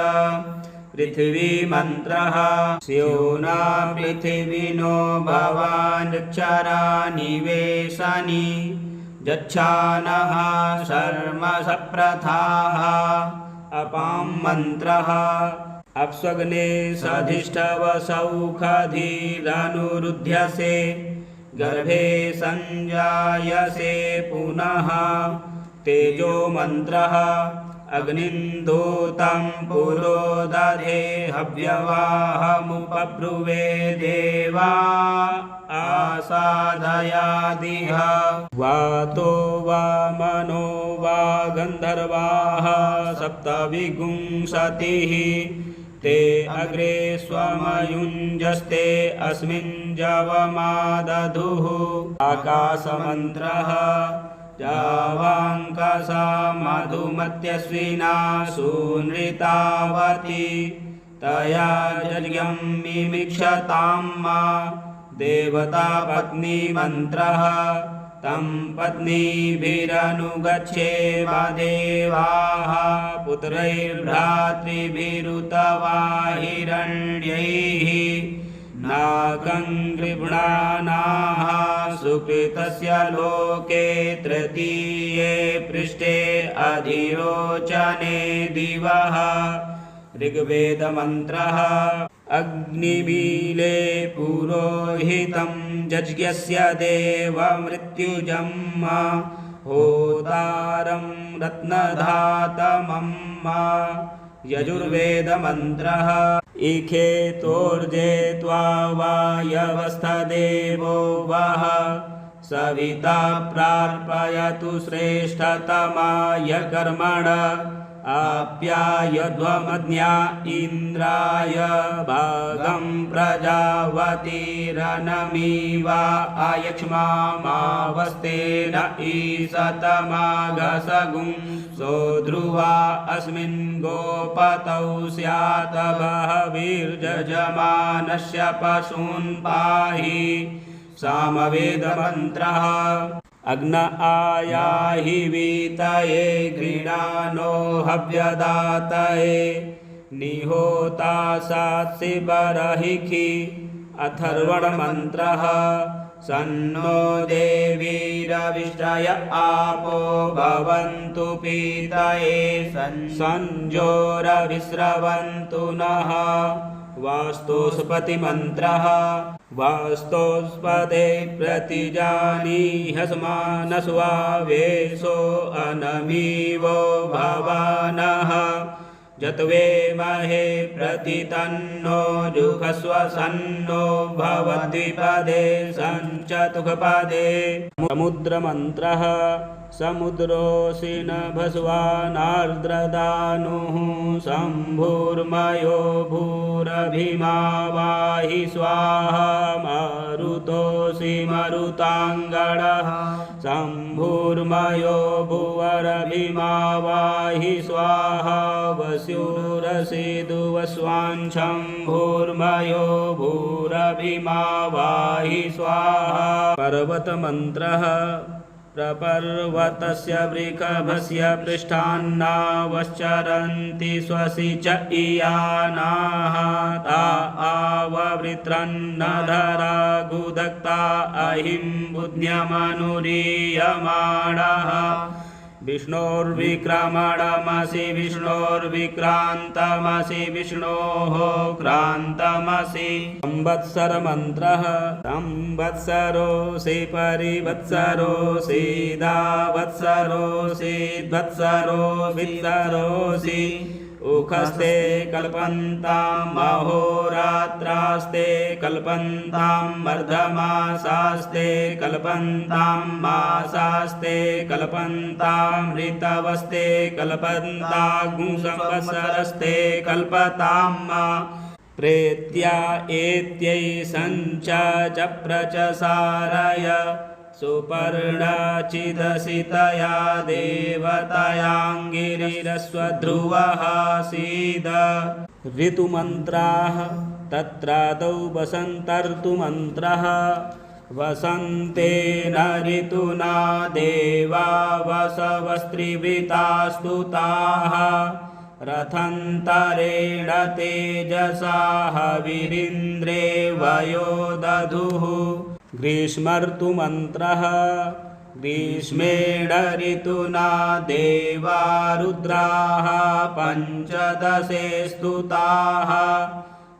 पृथिवी मन्त्रः स्योना पृथिविनो भवानक्षरा निवेशनि यच्छानः शर्म सप्रथाः अपां मन्त्रः अप्स्वग्ने सधिष्ठवसौखधिरनुरुध्यसे गर्भे संजायसे पुनः तेजो मन्त्रः अग्निन्दूतं पुरो दधे हव्यवाहमुपब्रुवे देवा आसादयादिह वातो वा मनो वा गन्धर्वाः सप्तविंशतिः ते अग्रे स्वमयुञ्जस्ते अस्मिन् जवमादधुः आकाशमन्त्रः जावाङ्कसा मधुमत्यस्विना सुनृतावती तया यज्ञं मिमिक्षतां मा देवतापत्नी मन्त्रः तं पत्नीभिरनुगच्छेम देवाः पुत्रैर्भ्रातृभिरुतवा हिरण्यैः नागङ्गृभ्णानाः सुकृतस्य लोके तृतीये पृष्ठे अधिरोचने दिवः ऋग्वेदमन्त्रः अग्निमीले पुरोहितं यज्ञस्य देवमृत्युजं होतारं रत्नधातमं यजुर्वेदमन्त्रः इखेतोर्जे त्वा वायवस्थदेवो वः सविता प्रार्पयतु श्रेष्ठतमाय कर्मण आप्यायध्वमज्ञा इन्द्राय भागं प्रजावतीरनमीवा आयक्ष्मामावस्तेन ईशतमाघसगुं सोऽध्रुवा अस्मिन् गोपतौ स्यात् बहवीर्यजमानस्य पशून् पाहि सामवेदमन्त्रः अग्न आयाहि वीतये गृणानो हव्यदातये निहोता सात्सि बर्हिषि अथर्वणमन्त्रः सन्नो देवीरविष्टय आपो भवन्तु पीतये संजोरविस्रवन्तु नः वास्तुस्पतिमन्त्रः वास्तोस्पदे प्रतिजानीह्यस्मानस्वावेशो अनमीवो भवानः जत्वेमहे प्रतितन्नो जुषस्व सन्नो भवद्विपदे सञ्चतुःपदे समुद्रमन्त्रः समुद्रोऽसि नभस्वानार्द्रदानुः शम्भुर्मयो भूरभिमा वाहि स्वाहा मरुतोऽसि मरुताङ्गणः शम्भुर्मयो भुवरभिमा वाहि स्वाहा वसि स्युरसिदुवस्वाञ्छं भूर्मयो भूरभिमा वाहि स्वाहा। पर्वतमन्त्रः प्रपर्वतस्य वृषभस्य पृष्ठान्नावश्चरन्ति स्वसि च इयानाः ता आववृत्रन्नधरा गुदक्ता अहिं बुद्ध्यमनुरीयमाणः। विष्णोर्विक्रमणमसि विष्णोर्विक्रान्तमसि विष्णोः क्रान्तमसि। संवत्सरमन्त्रः संवत्सरोऽसि परिवत्सरोऽसि दावत्सरोऽसि द्वत्सरो वित्सरोऽसि। उखस्ते कल्पन्ताम् अहोरात्रास्ते कल्पन्ताम् वर्धमासास्ते कल्पन्ताम् मासास्ते कल्पन्ताम् ऋतवस्ते कल्पन्तागुंसंवत्सरस्ते कल्पताम् प्रेत्या एत्यै सञ्च च प्रचसारय सुपर्णाचिदसितया देवतायाङ्गिरिरस्वध्रुवः सीद। ऋतुमन्त्राः तत्रादौ वसन्तर्तुमन्त्रः वसन्तेन ऋतुना देवा वसवस्त्रिवृतास्तु ताः रथन्तरेण तेजसा हविरिन्द्रे वयो दधुः। ग्रीष्मर्तुमन्त्रः ग्रीष्मेण ऋतुना देवा रुद्राः पञ्चदशे स्तुताः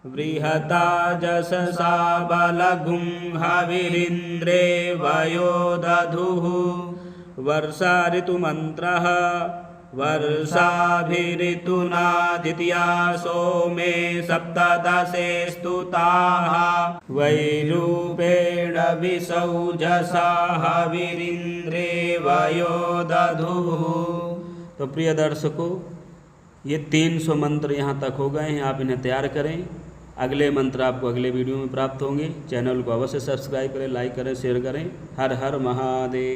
बृहता जशसा बलगुं हविरिन्द्रे वयो दधुः। वर्षा ऋतुमन्त्रः वर्षाभिऋतुना द्वितीया सोमे सप्तदशे स्तुताः वैरूपेण विसौजसा हविरिन्द्रे वयो दधुः। तो प्रिय दर्शकों, ये 300 मंत्र यहाँ तक हो गए हैं। आप इन्हें तैयार करें। अगले मंत्र आपको अगले वीडियो में प्राप्त होंगे। चैनल को अवश्य सब्सक्राइब करें, लाइक करें, शेयर करें। हर हर महादेव।